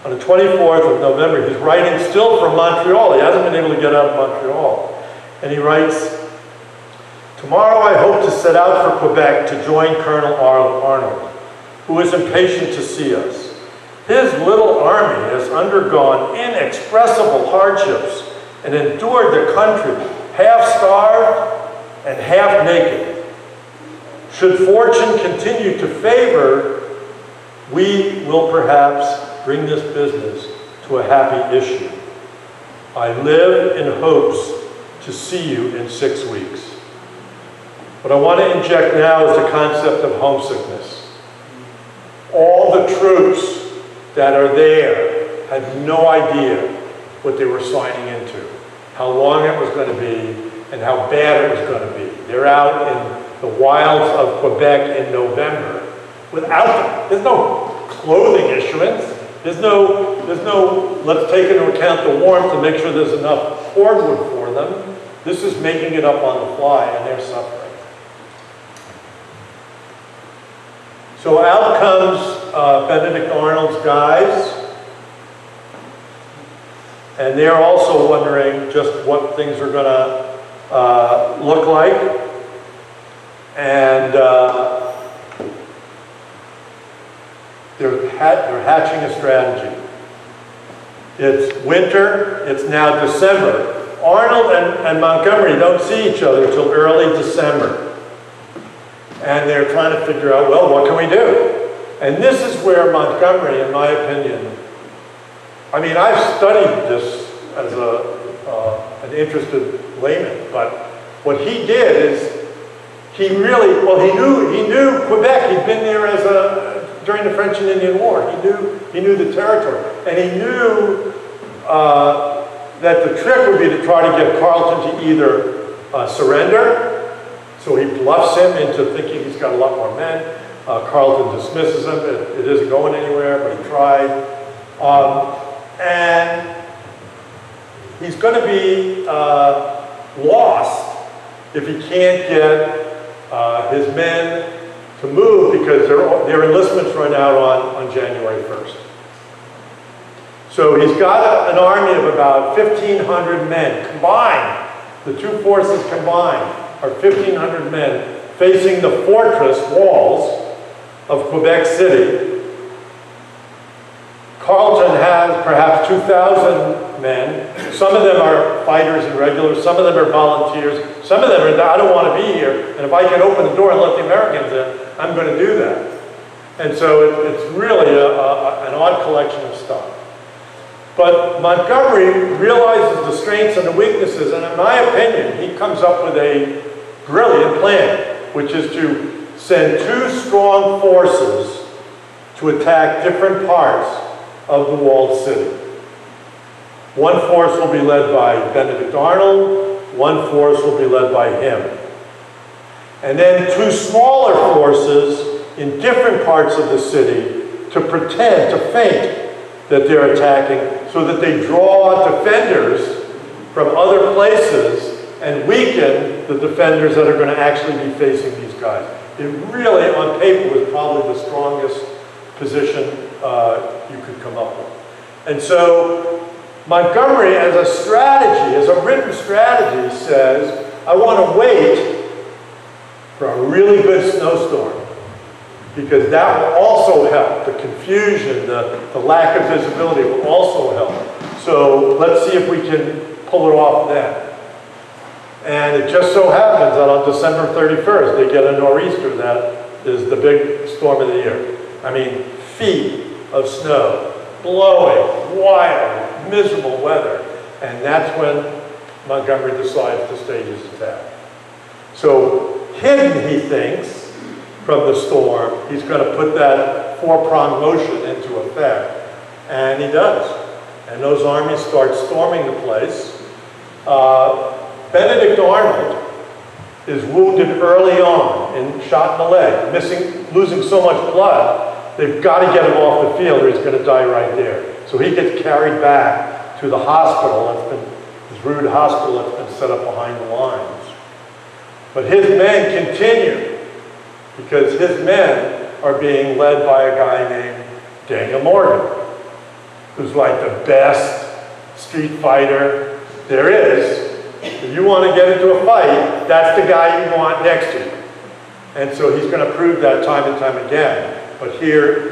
On the 24th of November, he's writing still from Montreal. He hasn't been able to get out of Montreal. And he writes, "Tomorrow I hope to set out for Quebec to join Colonel Arnold, who is impatient to see us. His little army has undergone inexpressible hardships and endured the country half starved and half naked. Should fortune continue to favor, we will perhaps bring this business to a happy issue. I live in hopes to see you in 6 weeks." What I want to inject now is the concept of homesickness. All the troops that are there had no idea what they were signing into, how long it was going to be, and how bad it was going to be. They're out in the wilds of Quebec in November without, there's no clothing issuance. There's no, let's take into account the warmth and make sure there's enough cordwood for them. This is making it up on the fly, and they're suffering. So out comes Benedict Arnold's guys, and they're also wondering just what things are going to look like. And they're hatching a strategy. It's winter, it's now December. Arnold and Montgomery don't see each other until early December. And they're trying to figure out, well, what can we do? And this is where Montgomery, in my opinion, I mean, I've studied this as an interested layman, but what he did is he really, well, he knew Quebec. He'd been there during the French and Indian War. He knew the territory, and he knew that the trick would be to try to get Carleton to either surrender. So he bluffs him into thinking he's got a lot more men. Carleton dismisses him. It isn't going anywhere, but he tried. And he's going to be lost if he can't get his men to move, because their enlistments run out on January 1st. So he's got an army of about 1,500 men combined. The two forces combined are 1,500 men facing the fortress walls of Quebec City. Carleton has perhaps 2,000 men. Some of them are fighters and regulars. Some of them are volunteers. Some of them are, I don't want to be here, and if I can open the door and let the Americans in, I'm going to do that. And so it's really an odd collection of stuff. But Montgomery realizes the strengths and the weaknesses, and in my opinion, he comes up with a brilliant plan, which is to send two strong forces to attack different parts of the walled city. One force will be led by Benedict Arnold, one force will be led by him. And then two smaller forces in different parts of the city to pretend, to feint that they're attacking, so that they draw defenders from other places and weaken the defenders that are going to actually be facing these guys. It really, on paper, was probably the strongest position you could come up with. And so Montgomery, as a strategy, as a written strategy, says, I want to wait for a really good snowstorm, because that will also help. The confusion, the lack of visibility will also help. So let's see if we can pull it off then. And it just so happens that on December 31st, they get a nor'easter that is the big storm of the year. I mean, feet of snow, blowing, wild, miserable weather. And that's when Montgomery decides to stage his attack. So hidden, he thinks, from the storm, he's going to put that four-pronged motion into effect. And he does. And those armies start storming the place. Benedict Arnold is wounded early on and shot in the leg, losing so much blood. They've got to get him off the field or he's going to die right there. So he gets carried back to the hospital. This rude hospital that's been set up behind the lines. But his men continue, because his men are being led by a guy named Daniel Morgan, who's like the best street fighter there is. If you want to get into a fight, that's the guy you want next to you. And so he's going to prove that time and time again. But here,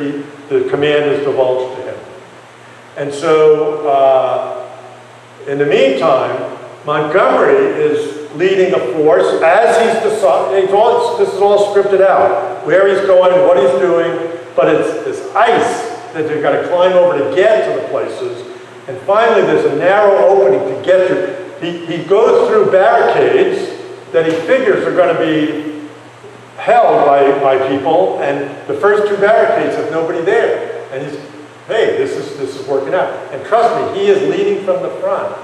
the command is divulged to him. And so, in the meantime, Montgomery is leading a force as he's deciding. This is all scripted out. Where he's going, what he's doing, but it's this ice that they've got to climb over to get to the places. And finally, there's a narrow opening to get through. He goes through barricades that he figures are going to be held by people, and the first two barricades have nobody there. And he's, hey, this is working out. And trust me, he is leading from the front.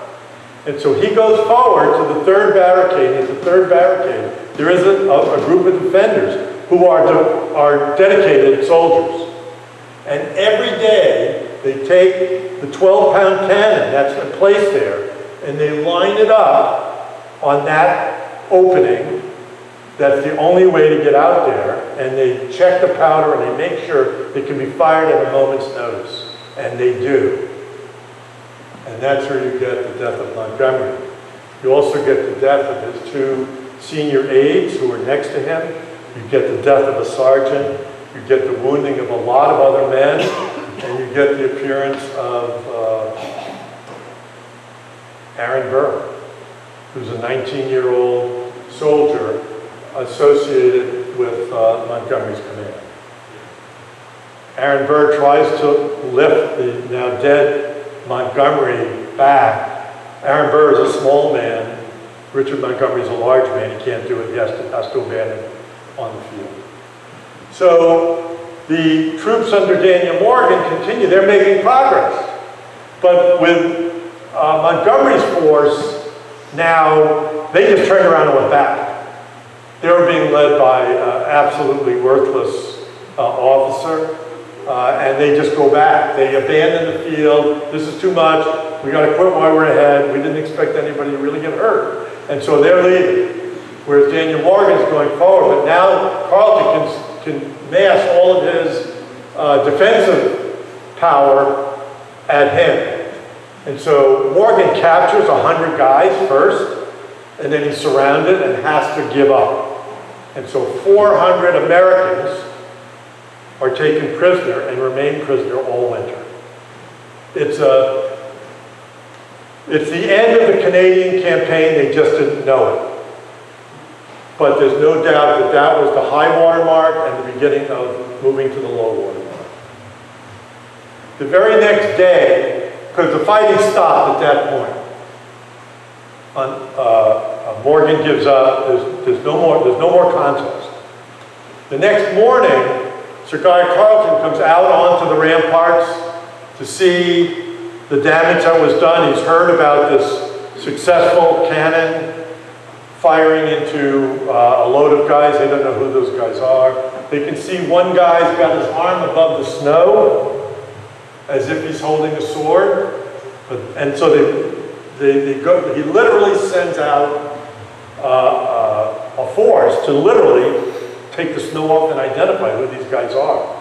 And so he goes forward to the third barricade. It's the third barricade. There is a group of defenders who are dedicated soldiers. And every day they take the 12-pound cannon that's placed there, and they line it up on that opening. That's the only way to get out there. And they check the powder and they make sure it can be fired at a moment's notice. And they do. And that's where you get the death of Montgomery. You also get the death of his two senior aides who were next to him. You get the death of a sergeant. You get the wounding of a lot of other men. And you get the appearance of Aaron Burr, who's a 19-year-old soldier associated with Montgomery's command. Aaron Burr tries to lift the now dead Montgomery back. Aaron Burr is a small man. Richard Montgomery is a large man. He can't do it. He has to abandon on the field. So the troops under Daniel Morgan continue. They're making progress. But with Montgomery's force, now they just turned around and went back. They were being led by an absolutely worthless officer, and they just go back. They abandon the field. This is too much. We got to quit while we're ahead. We didn't expect anybody to really get hurt. And so they're leaving, whereas Daniel Morgan is going forward. But now Carleton can mass all of his defensive power at him. And so Morgan captures 100 guys first, and then he's surrounded and has to give up. And so 400 Americans are taken prisoner and remain prisoner all winter. It's the end of the Canadian campaign. They just didn't know it. But there's no doubt that that was the high water mark and the beginning of moving to the low water mark. The very next day, because the fighting stopped at that point, Morgan gives up. There's no more contest. The next morning, Sir Guy Carleton comes out onto the ramparts to see the damage that was done. He's heard about this successful cannon firing into a load of guys. They don't know who those guys are. They can see one guy's got his arm above the snow as if he's holding a sword. And so he literally sends out a force to literally take the snow off and identify who these guys are.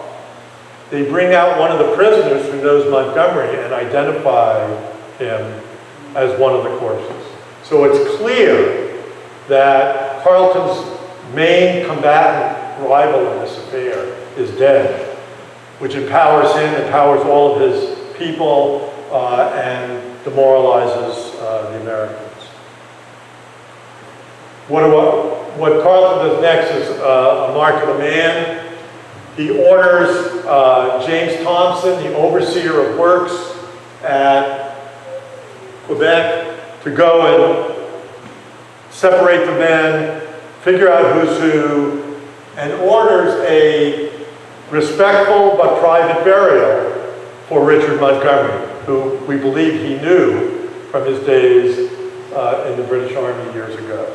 They bring out one of the prisoners who knows Montgomery and identify him as one of the corpses. So it's clear that Carleton's main combatant rival in this affair is dead, which empowers him, empowers all of his people, and demoralizes the Americans. What Carleton does next is a mark of a man. He orders James Thompson, the overseer of works at Quebec, to go and separate the men, figure out who's who, and orders a respectful but private burial for Richard Montgomery, who we believe he knew from his days in the British Army years ago.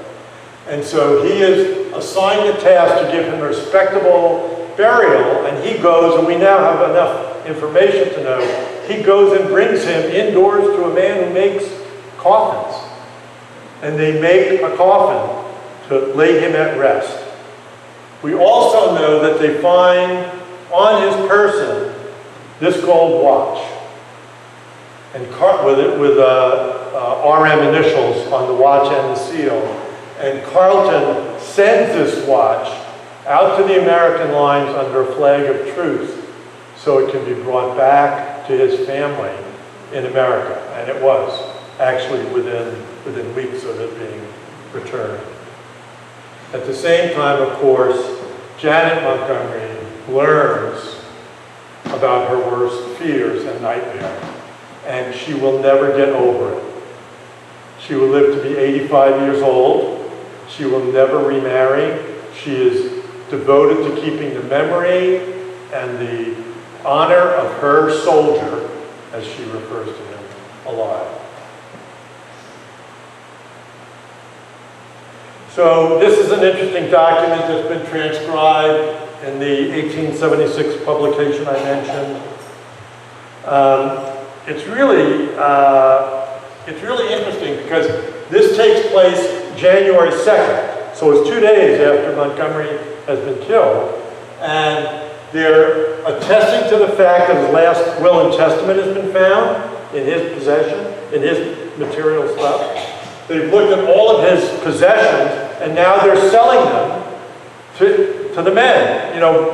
And so he is assigned the task to give him a respectable burial, and he goes, and we now have enough information to know, he goes and brings him indoors to a man who makes coffins. And they make a coffin to lay him at rest. We also know that they find on his person this gold watch, and with RM initials on the watch and the seal. And Carleton sends this watch out to the American lines under a flag of truce so it can be brought back to his family in America. And it was actually within weeks of it being returned. At the same time, of course, Janet Montgomery learns about her worst fears and nightmares, and she will never get over it. She will live to be 85 years old. She will never remarry. She is devoted to keeping the memory and the honor of her soldier, as she refers to him, alive. So this is an interesting document that's been transcribed in the 1876 publication I mentioned. It's really interesting because this takes place January 2nd. So it's 2 days after Montgomery has been killed. And they're attesting to the fact that his last will and testament has been found in his possession, in his material stuff. They've looked at all of his possessions, and now they're selling them to the men. You know,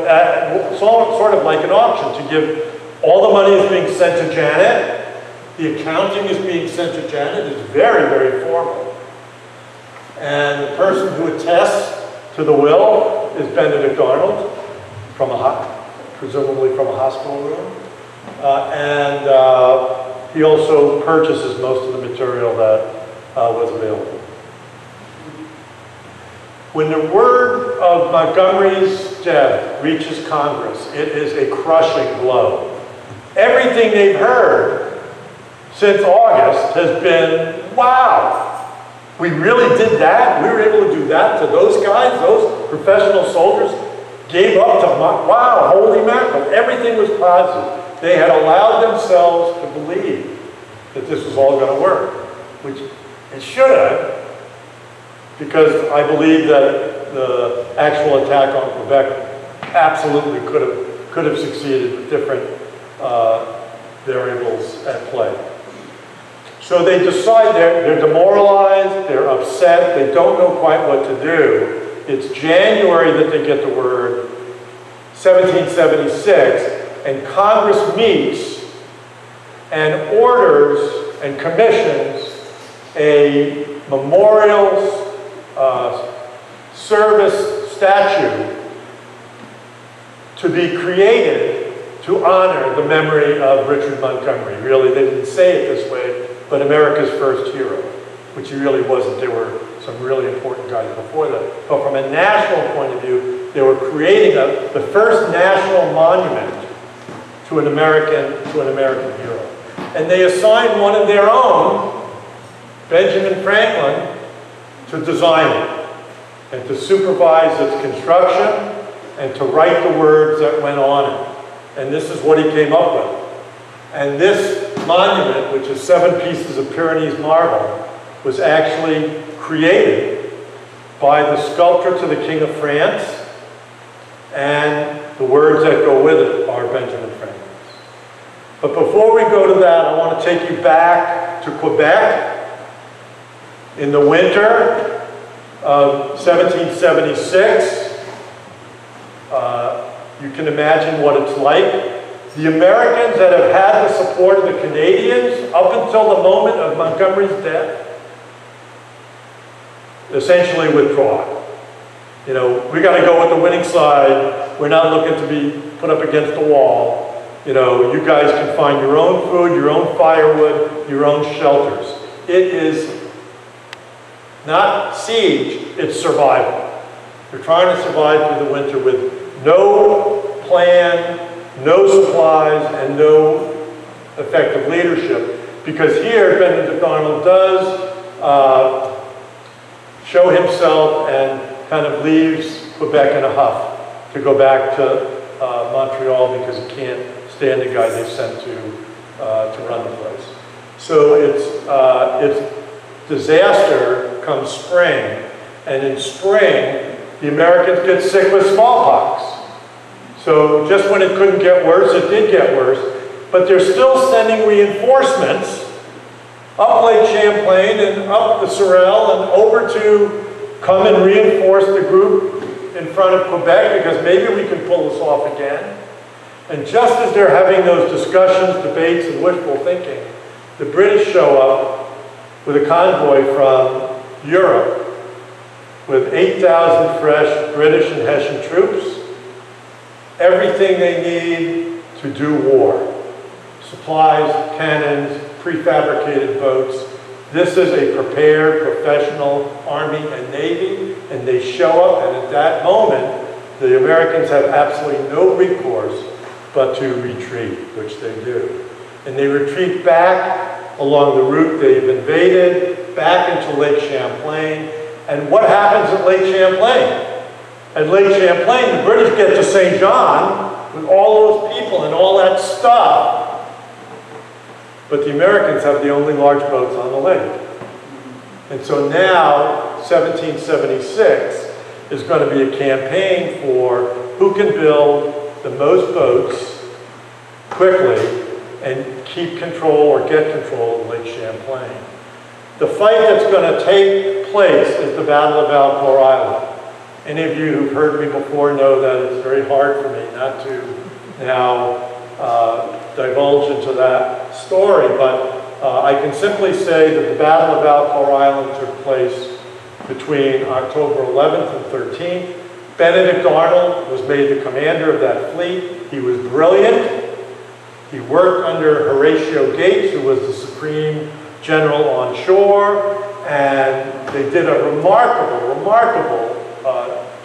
sort of like an auction to give all the money is being sent to Janet. The accounting is being sent to Janet. It's very, very formal. And the person who attests to the will is Benedict Arnold, presumably from a hospital room. He also purchases most of the material that was available. When the word of Montgomery's death reaches Congress, it is a crushing blow. Everything they've heard since August has been, wow, we really did that? We were able to do that to those guys, those professional soldiers? Gave up to, wow, holy mackerel. Everything was positive. They had allowed themselves to believe that this was all going to work, which it should have, because I believe that the actual attack on Quebec absolutely could have succeeded with different variables at play. So they decide they're demoralized, they're upset, they don't know quite what to do. It's January that they get the word, 1776, and Congress meets and orders and commissions a memorial service statue to be created to honor the memory of Richard Montgomery. Really, they didn't say it this way, but America's first hero, which he really wasn't. There were some really important guys before that. But from a national point of view, they were creating the first national monument to an American hero. And they assigned one of their own, Benjamin Franklin, to design it and to supervise its construction and to write the words that went on it. And this is what he came up with. And this monument, which is 7 pieces of Pyrenees marble, was actually created by the sculptor to the King of France, and the words that go with it are Benjamin Franklin's. But before we go to that, I want to take you back to Quebec in the winter of 1776. You can imagine what it's like. The Americans that have had the support of the Canadians up until the moment of Montgomery's death essentially withdraw. You know, we got to go with the winning side. We're not looking to be put up against the wall. You know, you guys can find your own food, your own firewood, your own shelters. It is not siege, it's survival. They're trying to survive through the winter with no plan, no supplies, and no effective leadership. Because here, Benedict Arnold does show himself and kind of leaves Quebec in a huff to go back to Montreal because he can't stand the guy they sent to run the place. So it's disaster comes spring, and in spring the Americans get sick with smallpox. So just when it couldn't get worse, it did get worse. But they're still sending reinforcements up Lake Champlain and up the Sorel and over to come and reinforce the group in front of Quebec, because maybe we can pull this off again. And just as they're having those discussions, debates, and wishful thinking, the British show up with a convoy from Europe with 8,000 fresh British and Hessian troops, everything they need to do war. Supplies, cannons, prefabricated boats. This is a prepared professional Army and Navy, and they show up, and at that moment, the Americans have absolutely no recourse but to retreat, which they do. And they retreat back along the route they've invaded, back into Lake Champlain. And what happens at Lake Champlain? At Lake Champlain, the British get to St. John with all those people and all that stuff. But the Americans have the only large boats on the lake. And so now, 1776 is going to be a campaign for who can build the most boats quickly and keep control or get control of Lake Champlain. The fight that's going to take place is the Battle of Valcour Island. Any of you who've heard me before know that it's very hard for me not to now divulge into that story, but I can simply say that the Battle of Valcour Island took place between October 11th and 13th. Benedict Arnold was made the commander of that fleet. He was brilliant. He worked under Horatio Gates, who was the supreme general on shore, and they did a remarkable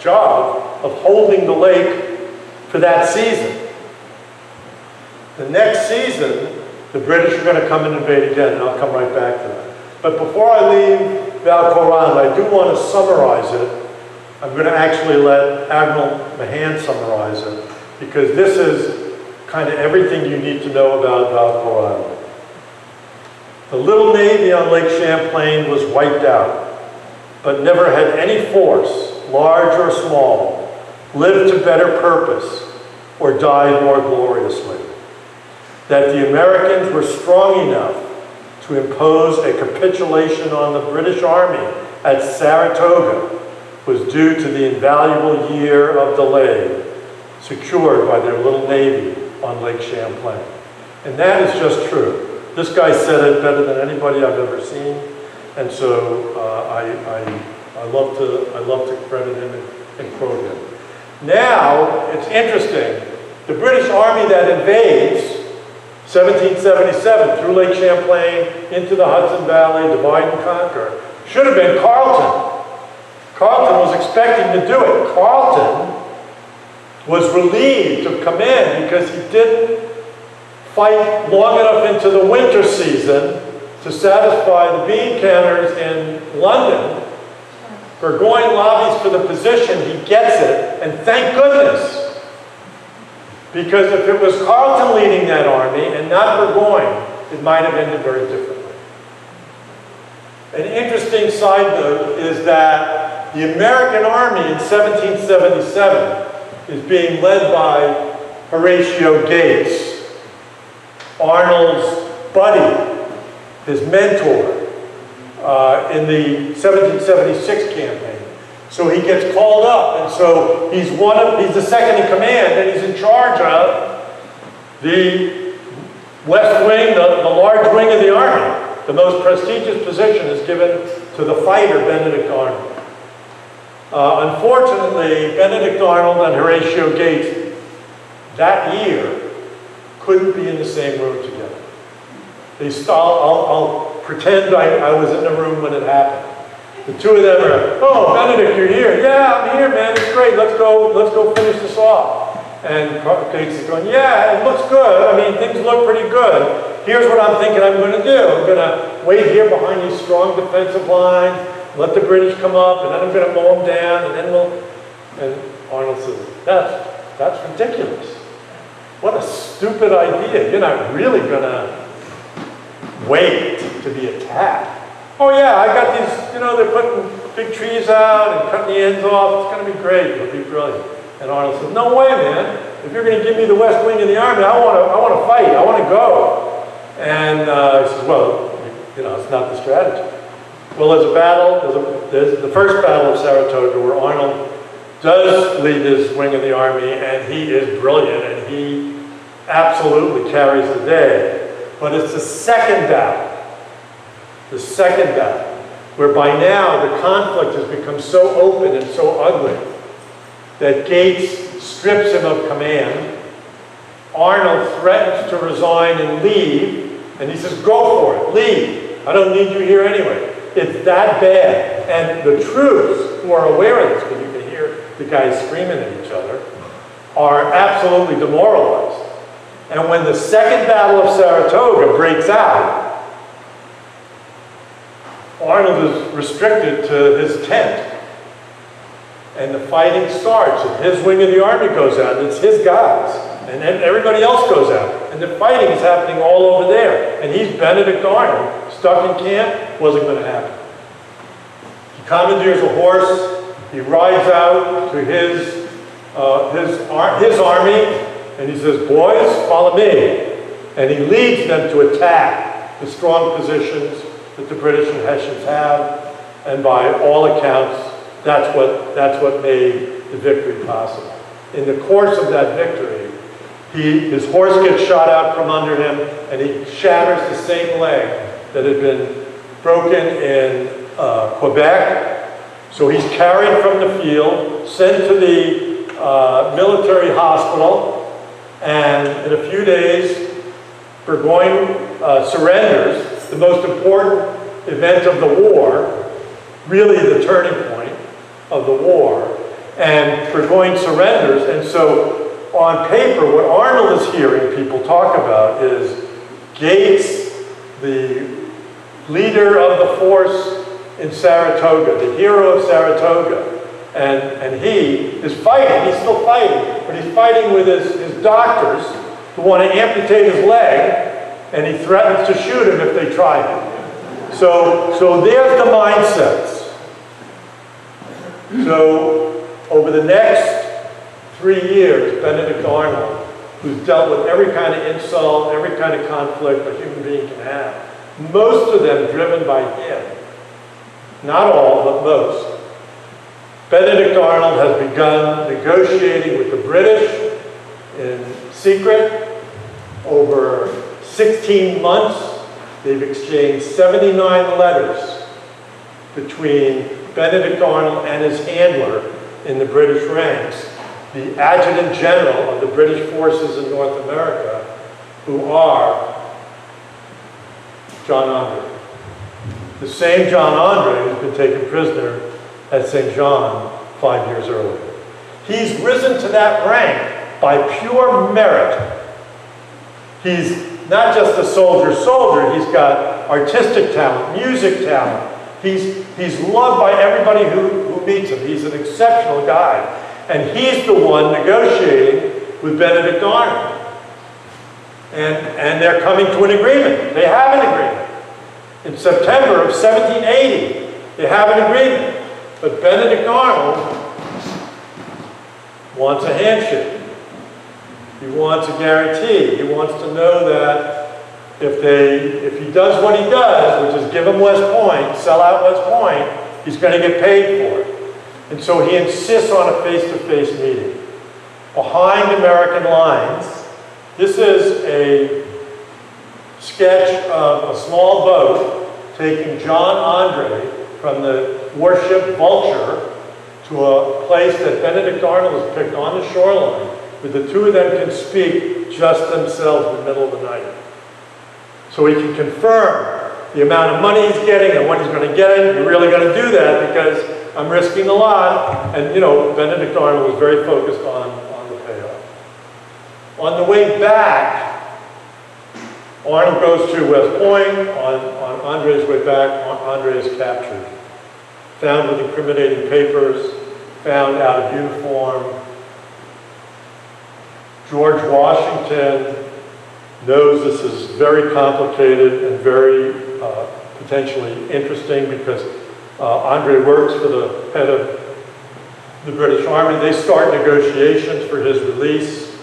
job of holding the lake for that season. The next season, the British are going to come and invade again, and I'll come right back to that. But before I leave Valcour Island, I do want to summarize it. I'm going to actually let Admiral Mahan summarize it, because this is kind of everything you need to know about Valcour Island. The little navy on Lake Champlain was wiped out, but never had any force, large or small, lived to better purpose or died more gloriously. That the Americans were strong enough to impose a capitulation on the British Army at Saratoga was due to the invaluable year of delay secured by their little navy on Lake Champlain. And that is just true. This guy said it better than anybody I've ever seen, and so I love to credit him and quote him. Now, it's interesting. The British Army that invades 1777 through Lake Champlain into the Hudson Valley, divide and conquer, should have been Carleton. Carleton was expecting to do it. Carleton was relieved to come in because he didn't fight long enough into the winter season to satisfy the bean counters in London. Burgoyne lobbies for the position, he gets it, and thank goodness. Because if it was Carleton leading that army and not Burgoyne, it might have ended very differently. An interesting side note is that the American army in 1777 is being led by Horatio Gates, Arnold's buddy, his mentor, in the 1776 campaign. So he gets called up, and so he's the second in command, and he's in charge of the west wing, the large wing of the army. The most prestigious position is given to the fighter Benedict Arnold. Unfortunately, Benedict Arnold and Horatio Gates that year couldn't be in the same room together. I'll pretend I was in the room when it happened. The two of them are, oh, Benedict, you're here. Yeah, I'm here, man. It's great. Let's go finish this off. And Gates is going, yeah, it looks good. I mean, things look pretty good. Here's what I'm thinking I'm going to do. I'm going to wait here behind these strong defensive lines, let the British come up, and then I'm going to mow them down, and then And Arnold says, that's ridiculous. What a stupid idea. You're not really going to wait to be attacked. Oh yeah, I got these, they're putting big trees out and cutting the ends off. It's going to be great. It'll be brilliant. And Arnold says, no way, man. If you're going to give me the west wing of the army, I want to fight. I want to go. And he says, well, it's not the strategy. Well, there's a battle, there's the first battle of Saratoga where Arnold does lead his wing of the army, and he is brilliant, and he absolutely carries the day. But it's the second battle, where by now the conflict has become so open and so ugly that Gates strips him of command. Arnold threatens to resign and leave, and he says, go for it, leave. I don't need you here anyway. It's that bad. And the troops, who are aware of this, because you can hear the guys screaming at each other, are absolutely demoralized. And when the second battle of Saratoga breaks out, Arnold is restricted to his tent. And the fighting starts, and his wing of the army goes out, and it's his guys. And then everybody else goes out. And the fighting is happening all over there. And he's Benedict Arnold, stuck in camp, wasn't going to happen. He commandeers a horse, he rides out to his army, and he says, boys, follow me. And he leads them to attack the strong positions that the British and Hessians have. And by all accounts, that's what made the victory possible. In the course of that victory, his horse gets shot out from under him, and he shatters the same leg that had been broken in Quebec. So he's carried from the field, sent to the military hospital, and in a few days, Burgoyne surrenders, the most important event of the war, really the turning point of the war, and Burgoyne surrenders. And so on paper, what Arnold is hearing people talk about is Gates, the leader of the force in Saratoga, the hero of Saratoga, and he is fighting. He's still fighting, but he's fighting with his doctors who want to amputate his leg, and he threatens to shoot him if they try him. So there's the mindsets. So over the next 3 years, Benedict Arnold, who's dealt with every kind of insult, every kind of conflict a human being can have, most of them driven by him. Not all, but most. Benedict Arnold has begun negotiating with the British in secret. Over 16 months, they've exchanged 79 letters between Benedict Arnold and his handler in the British ranks, the Adjutant General of the British forces in North America, who are John Andre. The same John Andre who's been taken prisoner at St. John 5 years earlier. He's risen to that rank by pure merit. He's not just a soldier, he's got artistic talent, music talent. He's loved by everybody who meets him. He's an exceptional guy. And he's the one negotiating with Benedict Arnold. And they're coming to an agreement. They have an agreement. In September of 1780, they have an agreement. But Benedict Arnold wants a handshake. He wants a guarantee. He wants to know that if he does what he does, which is give him West Point, sell out West Point, he's going to get paid for it. And so he insists on a face-to-face meeting. Behind American lines, this is a sketch of a small boat taking John Andre from the warship Vulture to a place that Benedict Arnold has picked on the shoreline, where the two of them can speak just themselves in the middle of the night. So he can confirm the amount of money he's getting and what he's going to get. You're really going to do that because I'm risking a lot. And, Benedict Arnold was very focused on the payoff. On the way back, Arnold goes to West Point. On Andre's way back, Andre is captured. Found with incriminating papers, found out of uniform. George Washington knows this is very complicated and very potentially interesting because Andre works for the head of the British Army. They start negotiations for his release.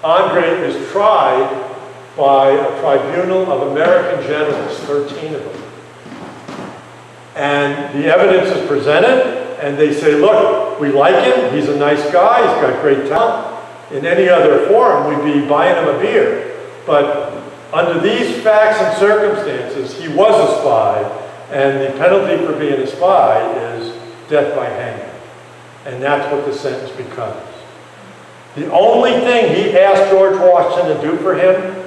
Andre is tried by a tribunal of American generals, 13 of them. And the evidence is presented, and they say, look, we like him, he's a nice guy, he's got great talent. In any other forum, we'd be buying him a beer. But under these facts and circumstances, he was a spy, and the penalty for being a spy is death by hanging. And that's what the sentence becomes. The only thing he asked George Washington to do for him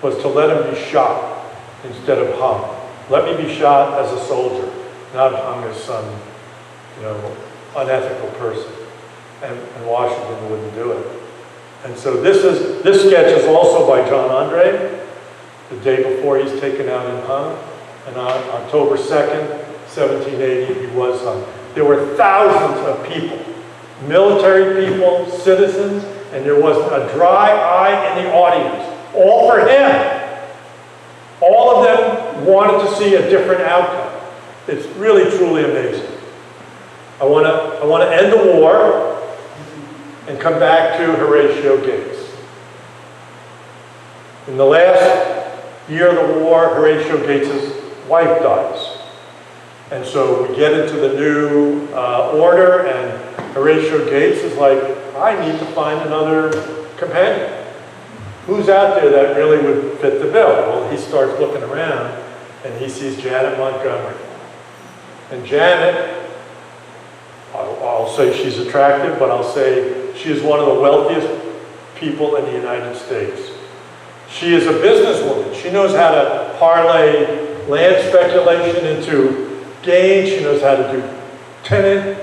was to let him be shot instead of hung. Let me be shot as a soldier, not hung as some, unethical person. And Washington wouldn't do it. And so this sketch is also by John Andre, the day before he's taken out and hung. And on October 2nd, 1780, he was hung. There were thousands of people, military people, citizens, and there wasn't a dry eye in the audience, all for him. All of them wanted to see a different outcome. It's really, truly amazing. I want to end the war and come back to Horatio Gates. In the last year of the war, Horatio Gates' wife dies. And so we get into the new order, and Horatio Gates is like, I need to find another companion. Who's out there that really would fit the bill? Well, he starts looking around, and he sees Janet Montgomery. And Janet, I'll say she's attractive, but I'll say she is one of the wealthiest people in the United States. She is a businesswoman. She knows how to parlay land speculation into gain. She knows how to do tenant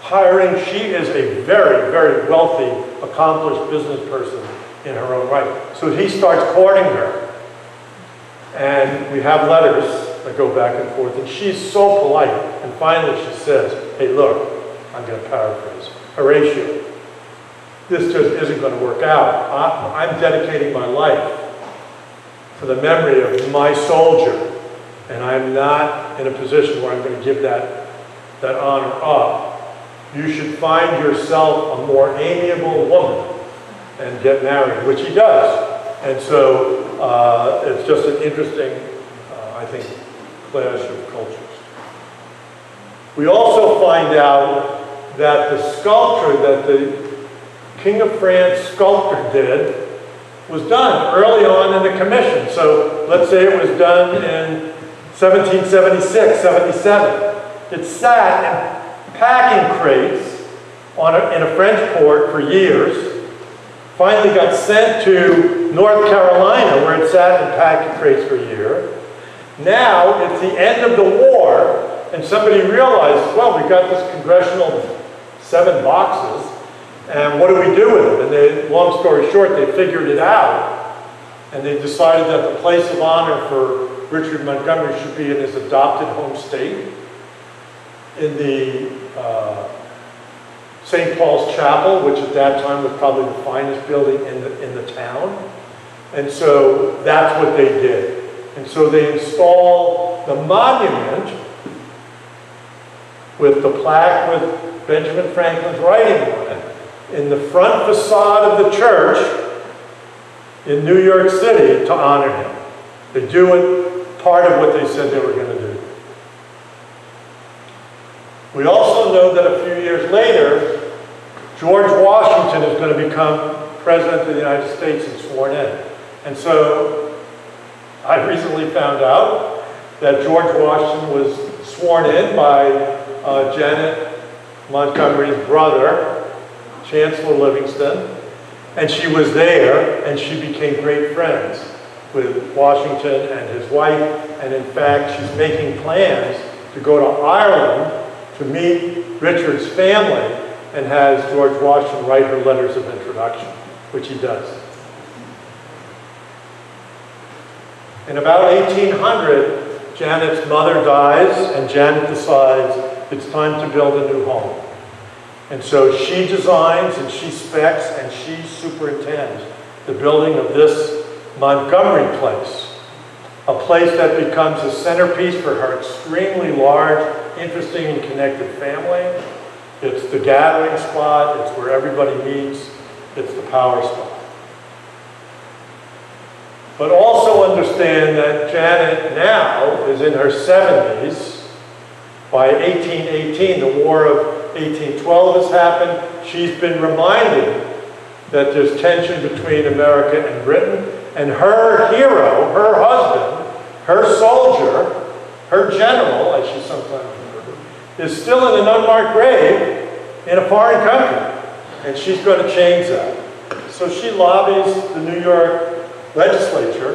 hiring. She is a very, very wealthy, accomplished business person in her own right. So he starts courting her. And we have letters that go back and forth. And she's so polite. And finally she says, hey, look, I'm going to paraphrase, Horatio, this just isn't going to work out. I'm dedicating my life to the memory of my soldier, and I'm not in a position where I'm going to give that honor up. You should find yourself a more amiable woman and get married, which he does. And so it's just an interesting, I think, clash of cultures. We also find out that the sculpture that the King of France sculptor did was done early on in the commission. So let's say it was done in 1776, 77. It sat in packing crates in a French port for years. Finally got sent to North Carolina, where it sat in packing crates for a year. Now it's the end of the war, and somebody realized, well, we've got this congressional 7 boxes, and what do we do with them? And they, long story short, they figured it out, and they decided that the place of honor for Richard Montgomery should be in his adopted home state, in the St. Paul's Chapel, which at that time was probably the finest building in the town. And so that's what they did. And so they installed the monument with the plaque with Benjamin Franklin's writing on it in the front facade of the church in New York City to honor him. They do it, part of what they said they were going to do. We also know that a few years later, George Washington is going to become President of the United States and sworn in. And so I recently found out that George Washington was sworn in by Janet Montgomery's brother, Chancellor Livingston, and she was there, and she became great friends with Washington and his wife, and in fact, she's making plans to go to Ireland to meet Richard's family, and has George Washington write her letters of introduction, which he does. In about 1800, Janet's mother dies, and Janet decides it's time to build a new home. And so she designs and she specs and she superintends the building of this Montgomery place, a place that becomes a centerpiece for her extremely large, interesting, and connected family. It's the gathering spot, it's where everybody meets, it's the power spot. But also understand that Janet now is in her 70s. By 1818, the War of 1812 has happened. She's been reminded that there's tension between America and Britain. And her hero, her husband, her soldier, her general, as she's sometimes referred to, is still in an unmarked grave in a foreign country. And she's going to change that. So she lobbies the New York legislature,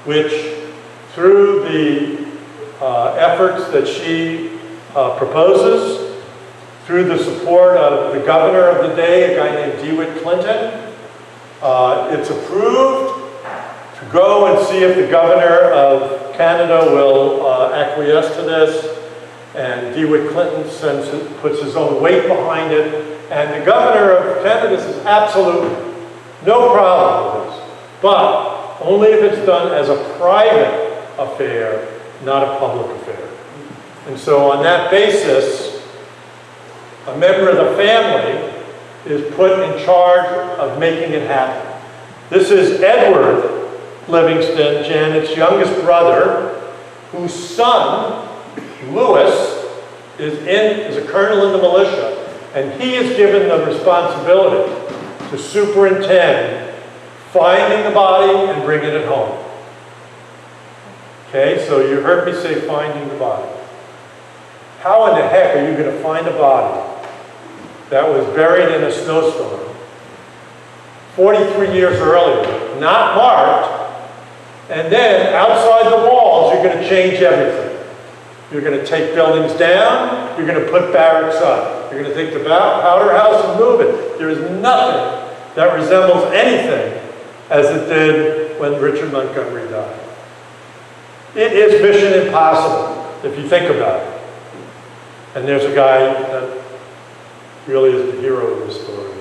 which through the efforts that she proposes, through the support of the governor of the day, a guy named DeWitt Clinton, it's approved to go and see if the governor of Canada will acquiesce to this. And DeWitt Clinton puts his own weight behind it. And the governor of Canada says, absolutely, no problem with this. But only if it's done as a private affair, not a public affair. And so on that basis, a member of the family is put in charge of making it happen. This is Edward Livingston, Janet's youngest brother, whose son, Lewis, is a colonel in the militia, and he is given the responsibility to superintend finding the body and bringing it home. Okay, so you heard me say finding the body. How in the heck are you going to find a body that was buried in a snowstorm 43 years earlier, not marked, and then outside the walls you're going to change everything? You're going to take buildings down, you're going to put barracks up. You're going to take the powder house and move it. There is nothing that resembles anything as it did when Richard Montgomery died. It is mission impossible, if you think about it. And there's a guy that really is the hero of this story.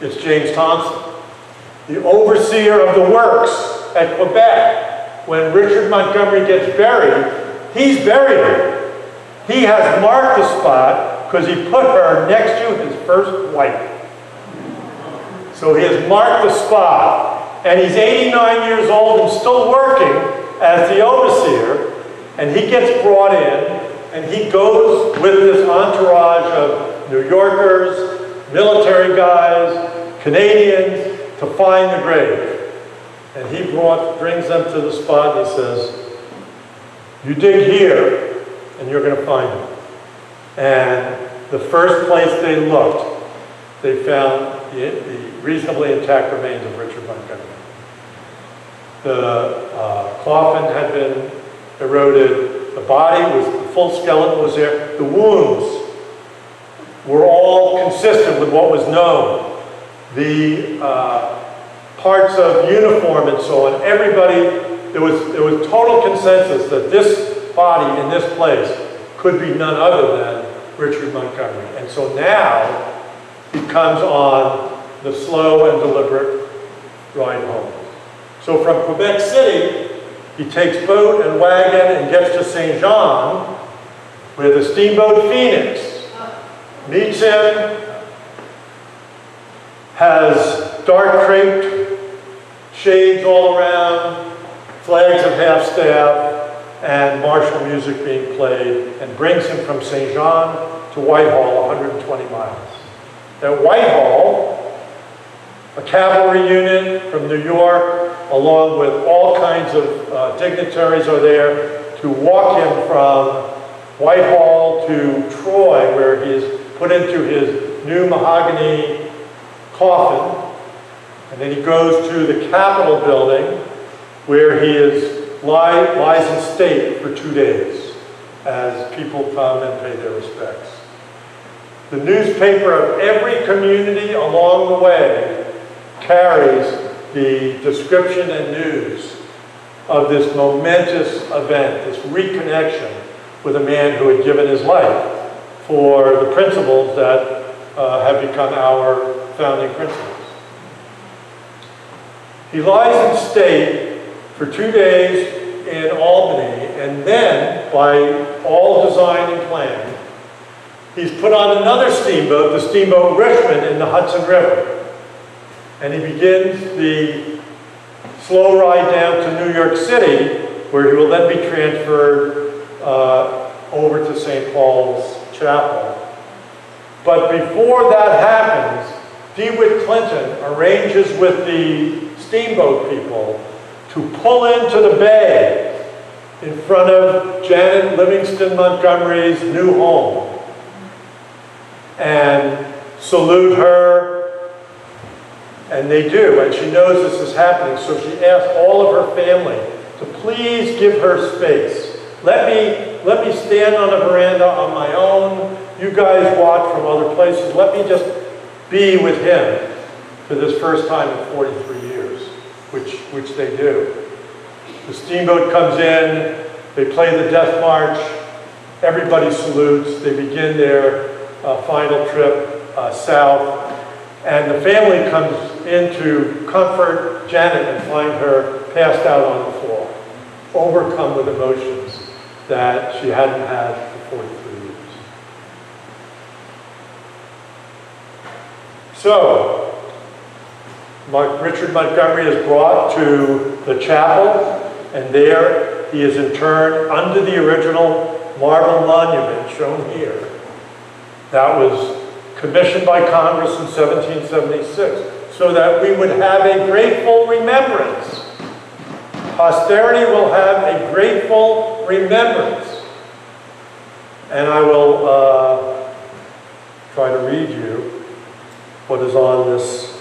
It's James Thompson, the overseer of the works at Quebec. When Richard Montgomery gets buried, he's buried her. He has marked the spot because he put her next to his first wife. So he has marked the spot, and he's 89 years old and still working as the overseer, and he gets brought in, and he goes with this entourage of New Yorkers, military guys, Canadians, to find the grave. And he brings them to the spot, and he says, you dig here, and you're going to find it. And the first place they looked, they found the reasonably intact remains of Richard Montgomery. The coffin had been eroded. The body was, the full skeleton was there. The wounds were all consistent with what was known. The parts of uniform and so on, everybody, there was total consensus that this body in this place could be none other than Richard Montgomery. And so now he comes on the slow and deliberate ride home. So from Quebec City, he takes boat and wagon and gets to Saint Jean, where the steamboat Phoenix meets him, has dark craped shades all around, flags at half-staff, and martial music being played, and brings him from Saint Jean to Whitehall, 120 miles. At Whitehall, a cavalry unit from New York, along with all kinds of dignitaries are there to walk him from Whitehall to Troy, where he is put into his new mahogany coffin. And then he goes to the Capitol building, where he lies in state for 2 days as people come and pay their respects. The newspaper of every community along the way carries the description and news of this momentous event, this reconnection with a man who had given his life for the principles that have become our founding principles. He lies in state for 2 days in Albany, and then, by all design and plan, he's put on another steamboat, the steamboat Richmond, in the Hudson River. And he begins the slow ride down to New York City, where he will then be transferred over to St. Paul's Chapel. But before that happens, DeWitt Clinton arranges with the steamboat people to pull into the bay in front of Janet Livingston Montgomery's new home and salute her, and they do, and she knows this is happening, so she asks all of her family to please give her space. Let me stand on the veranda on my own. You guys watch from other places. Let me just be with him for this first time in 43 years, which they do. The steamboat comes in, they play the death march, everybody salutes, they begin their final trip south, and the family comes in to comfort Janet and find her passed out on the floor, overcome with emotions that she hadn't had for 43 years. So, Richard Montgomery is brought to the chapel, and there he is interred under the original marble monument shown here. That was commissioned by Congress in 1776, so that we would have a grateful remembrance. Posterity will have a grateful remembrance. And I will try to read you what is on this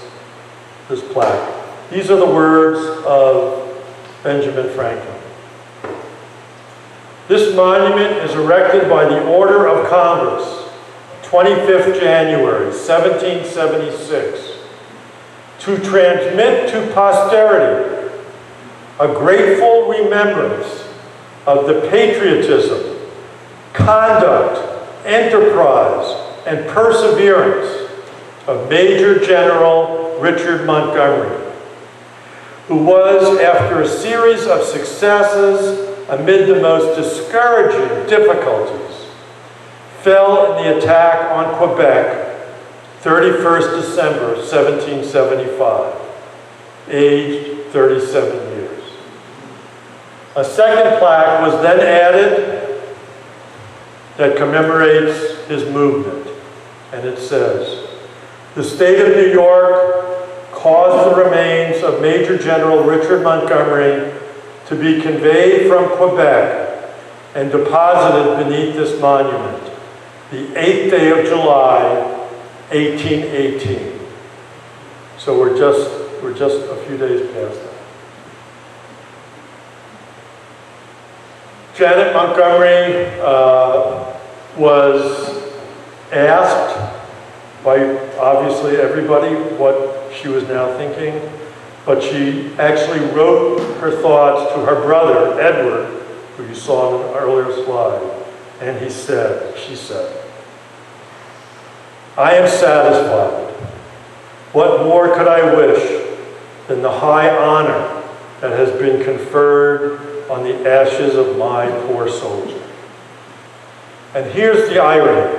plaque. These are the words of Benjamin Franklin. This monument is erected by the order of Congress, 25th January, 1776, to transmit to posterity a grateful remembrance of the patriotism, conduct, enterprise, and perseverance of Major General Richard Montgomery, who was, after a series of successes amid the most discouraging difficulties, fell in the attack on Quebec, 31st December 1775, aged 37 years. A second plaque was then added that commemorates his movement, and it says, "The state of New York caused the remains of Major General Richard Montgomery to be conveyed from Quebec and deposited beneath this monument, the 8th day of July, 1818. So we're just a few days past that. Janet Montgomery was asked by obviously everybody what she was now thinking, but she actually wrote her thoughts to her brother, Edward, who you saw in an earlier slide, and she said, "I am satisfied. What more could I wish than the high honor that has been conferred on the ashes of my poor soldier?" And here's the irony,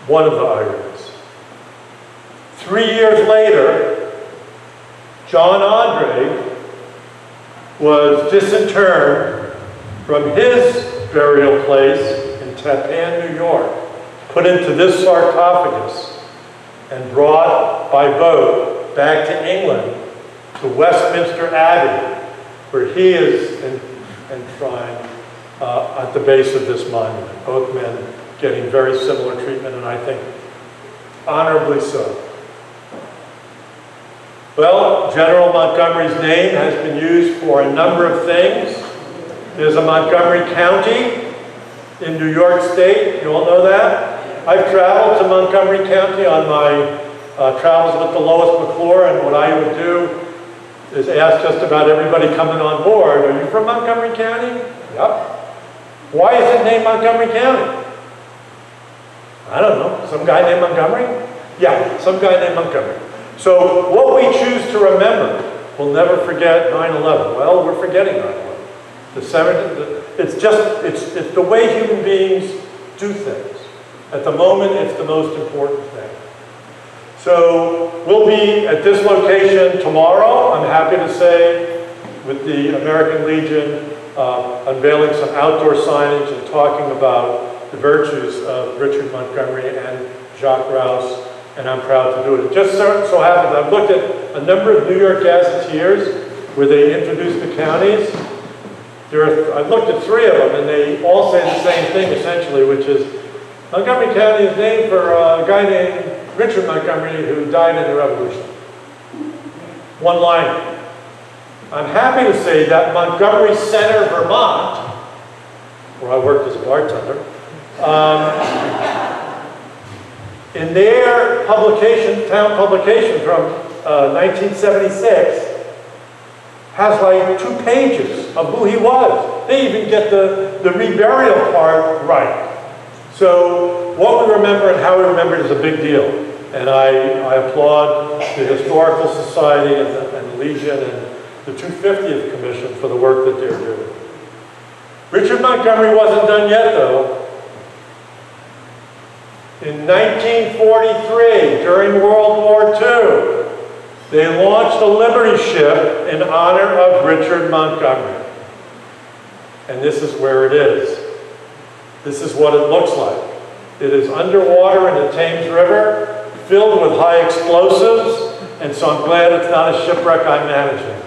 one of the ironies. 3 years later, John Andre was disinterred from his burial place in Tappan, New York, put into this sarcophagus, and brought by boat back to England, to Westminster Abbey, where he is enshrined at the base of this monument. Both men getting very similar treatment, and I think honorably so. Well, General Montgomery's name has been used for a number of things. There's a Montgomery County in New York State. You all know that? I've traveled to Montgomery County on my travels with the Lois McClure, and what I would do is ask just about everybody coming on board, "Are you from Montgomery County?" "Yep." "Why is it named Montgomery County?" "I don't know. Some guy named Montgomery?" "Yeah, some guy named Montgomery." So what we choose to remember, we'll never forget 9/11. Well, we're forgetting 9/11. It's the way human beings do things. At the moment, it's the most important thing. So we'll be at this location tomorrow. I'm happy to say with the American Legion, unveiling some outdoor signage and talking about the virtues of Richard Montgomery and Jacques Rouse, and I'm proud to do it. It just so happens, I've looked at a number of New York gazetteers where they introduce the counties. I've looked at 3 of them, and they all say the same thing, essentially, which is Montgomery County is named for a guy named Richard Montgomery who died in the Revolution. One line. I'm happy to say that Montgomery Center, Vermont, where I worked as a bartender, in their publication, town publication from 1976, has like 2 pages of who he was. They even get the reburial part right. So what we remember and how we remember it is a big deal. And I applaud the Historical Society and the Legion and the 250th Commission for the work that they're doing. Richard Montgomery wasn't done yet, though. In 1943, during World War II, they launched a Liberty ship in honor of Richard Montgomery. And this is where it is. This is what it looks like. It is underwater in the Thames River, filled with high explosives, and so I'm glad it's not a shipwreck I'm managing.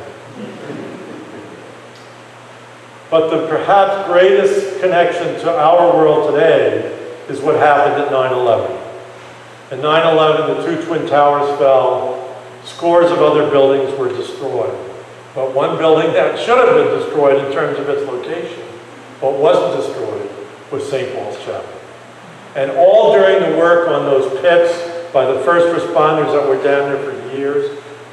But the perhaps greatest connection to our world today is what happened at 9/11. At 9/11, the 2 Twin Towers fell. Scores of other buildings were destroyed. But one building that should have been destroyed in terms of its location, but wasn't destroyed, was St. Paul's Chapel. And all during the work on those pits by the first responders that were down there for years,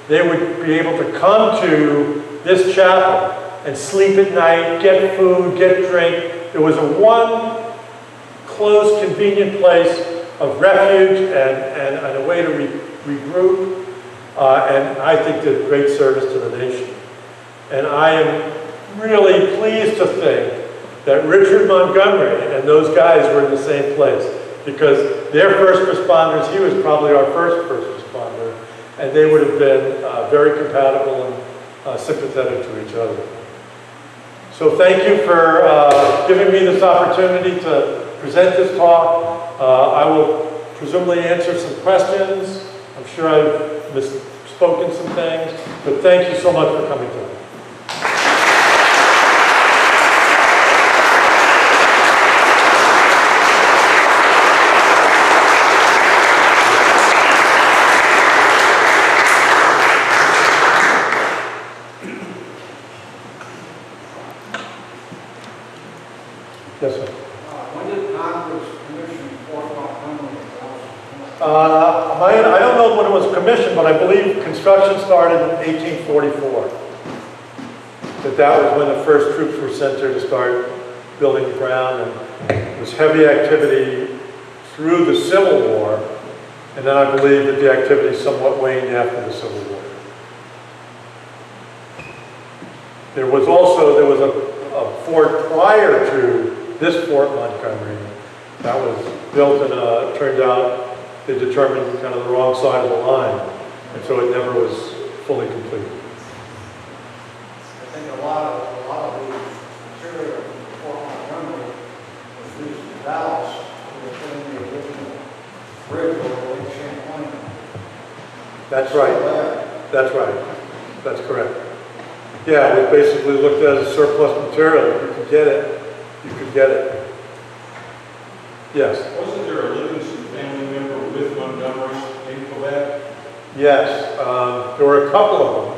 they would be able to come to this chapel and sleep at night, get food, get drink. It was a one close, convenient place of refuge and a way to regroup. And I think did great service to the nation. And I am really pleased to think that Richard Montgomery and those guys were in the same place, because their first responders, he was probably our first responder, and they would have been very compatible and sympathetic to each other. So thank you for giving me this opportunity to present this talk. I will presumably answer some questions. I'm sure I've misspoken some things, but thank you so much for coming tonight. Yes, sir. When did Congress commission Fort Montgomery? I don't know when it was commissioned, but I believe construction started in 1844. That was when the first troops were sent there to start building the ground, and there was heavy activity through the Civil War, and then I believe that the activity somewhat waned after the Civil War. There was a fort prior to this Fort Montgomery that was built and turned out they determined kind of the wrong side of the line, and so it never was fully complete. I think a lot of the material from Fort Montgomery was used in Dallas to put in the original bridge over Lake Champlain. That's right. That's right. That's correct. Yeah, we basically looked at it as surplus material. If you could get it, you could get it. Yes. Wasn't there a Livingston family member with Montgomery in Quebec? Yes, there were a couple of them.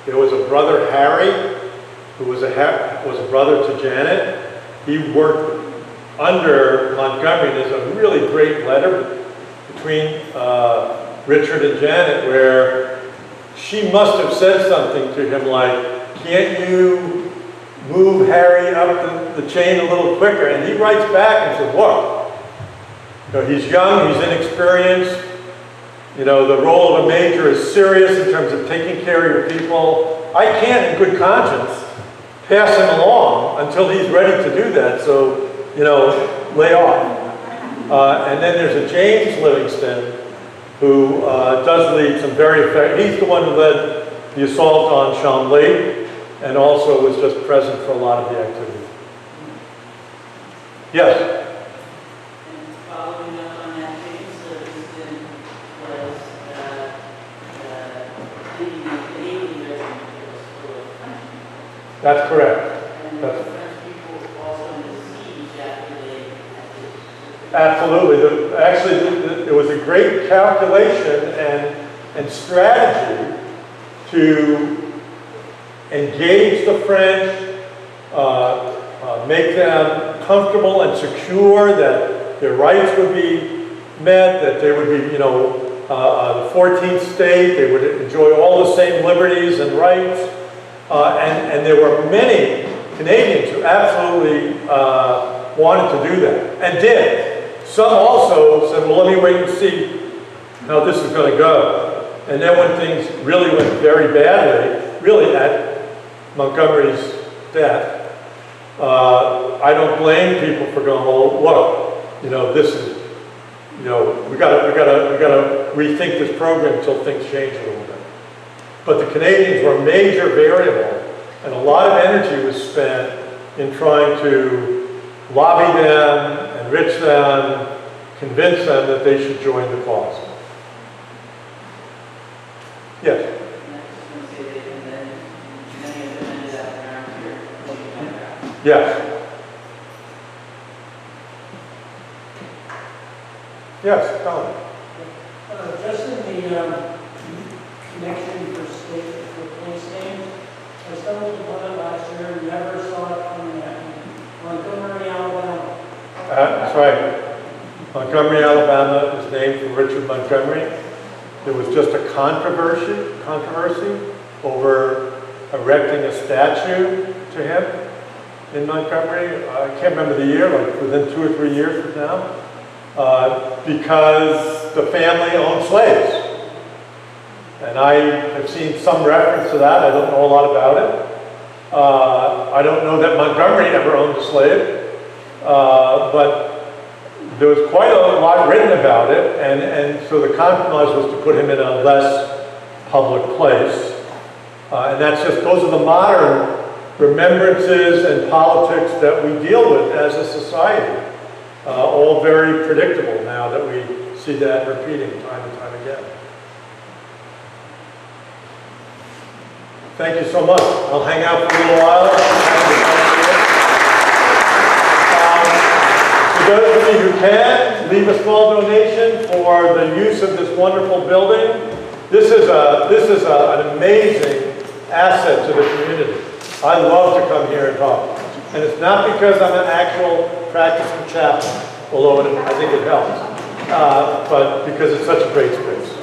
There was a brother, Harry, who was a brother to Janet. He worked under Montgomery. There's a really great letter between Richard and Janet where she must have said something to him like, can't you move Harry up the chain a little quicker? And he writes back and says, look, he's young, he's inexperienced, the role of a major is serious in terms of taking care of your people. I can't in good conscience pass him along until he's ready to do that, so, lay off. And then there's a James Livingston who does lead some very effective, he's the one who led the assault on Chambly, and also was just present for a lot of the activity. Yes? Following up on that case, Houston was leading the Canadian residents full of French people. That's correct. And the French people also under siege after they Absolutely. Actually, it was a great calculation and strategy to engage the French, make them comfortable and secure that their rights would be met, that they would be, the 14th state, they would enjoy all the same liberties and rights. And there were many Canadians who absolutely wanted to do that, and did. Some also said, well, let me wait and see how this is going to go. And then when things really went very badly, really at Montgomery's death, I don't blame people for going, well, look, this is, we gotta rethink this program until things change a little bit. But the Canadians were a major variable, and a lot of energy was spent in trying to lobby them, enrich them, convince them that they should join the cause. Yes? Yes. Yes, Colin. Just in the connection for state, for place names, I stumbled upon it last year, never saw it coming at me. Montgomery, Alabama. That's right. Montgomery, Alabama is named for Richard Montgomery. There was just a controversy over erecting a statue to him in Montgomery. I can't remember the year, like within 2 or 3 years from now, because the family owned slaves. And I have seen some reference to that. I don't know a lot about it. I don't know that Montgomery ever owned a slave, but there was quite a lot written about it, and so the compromise was to put him in a less public place. And those are the modern remembrances and politics that we deal with as a society. All very predictable now that we see that repeating time and time again. Thank you so much. I'll hang out for a little while. For those of you who can, leave a small donation for the use of this wonderful building. This is an amazing asset to the community. I love to come here and talk. And it's not because I'm an actual practicing chaplain, although I think it helps, but because it's such a great space.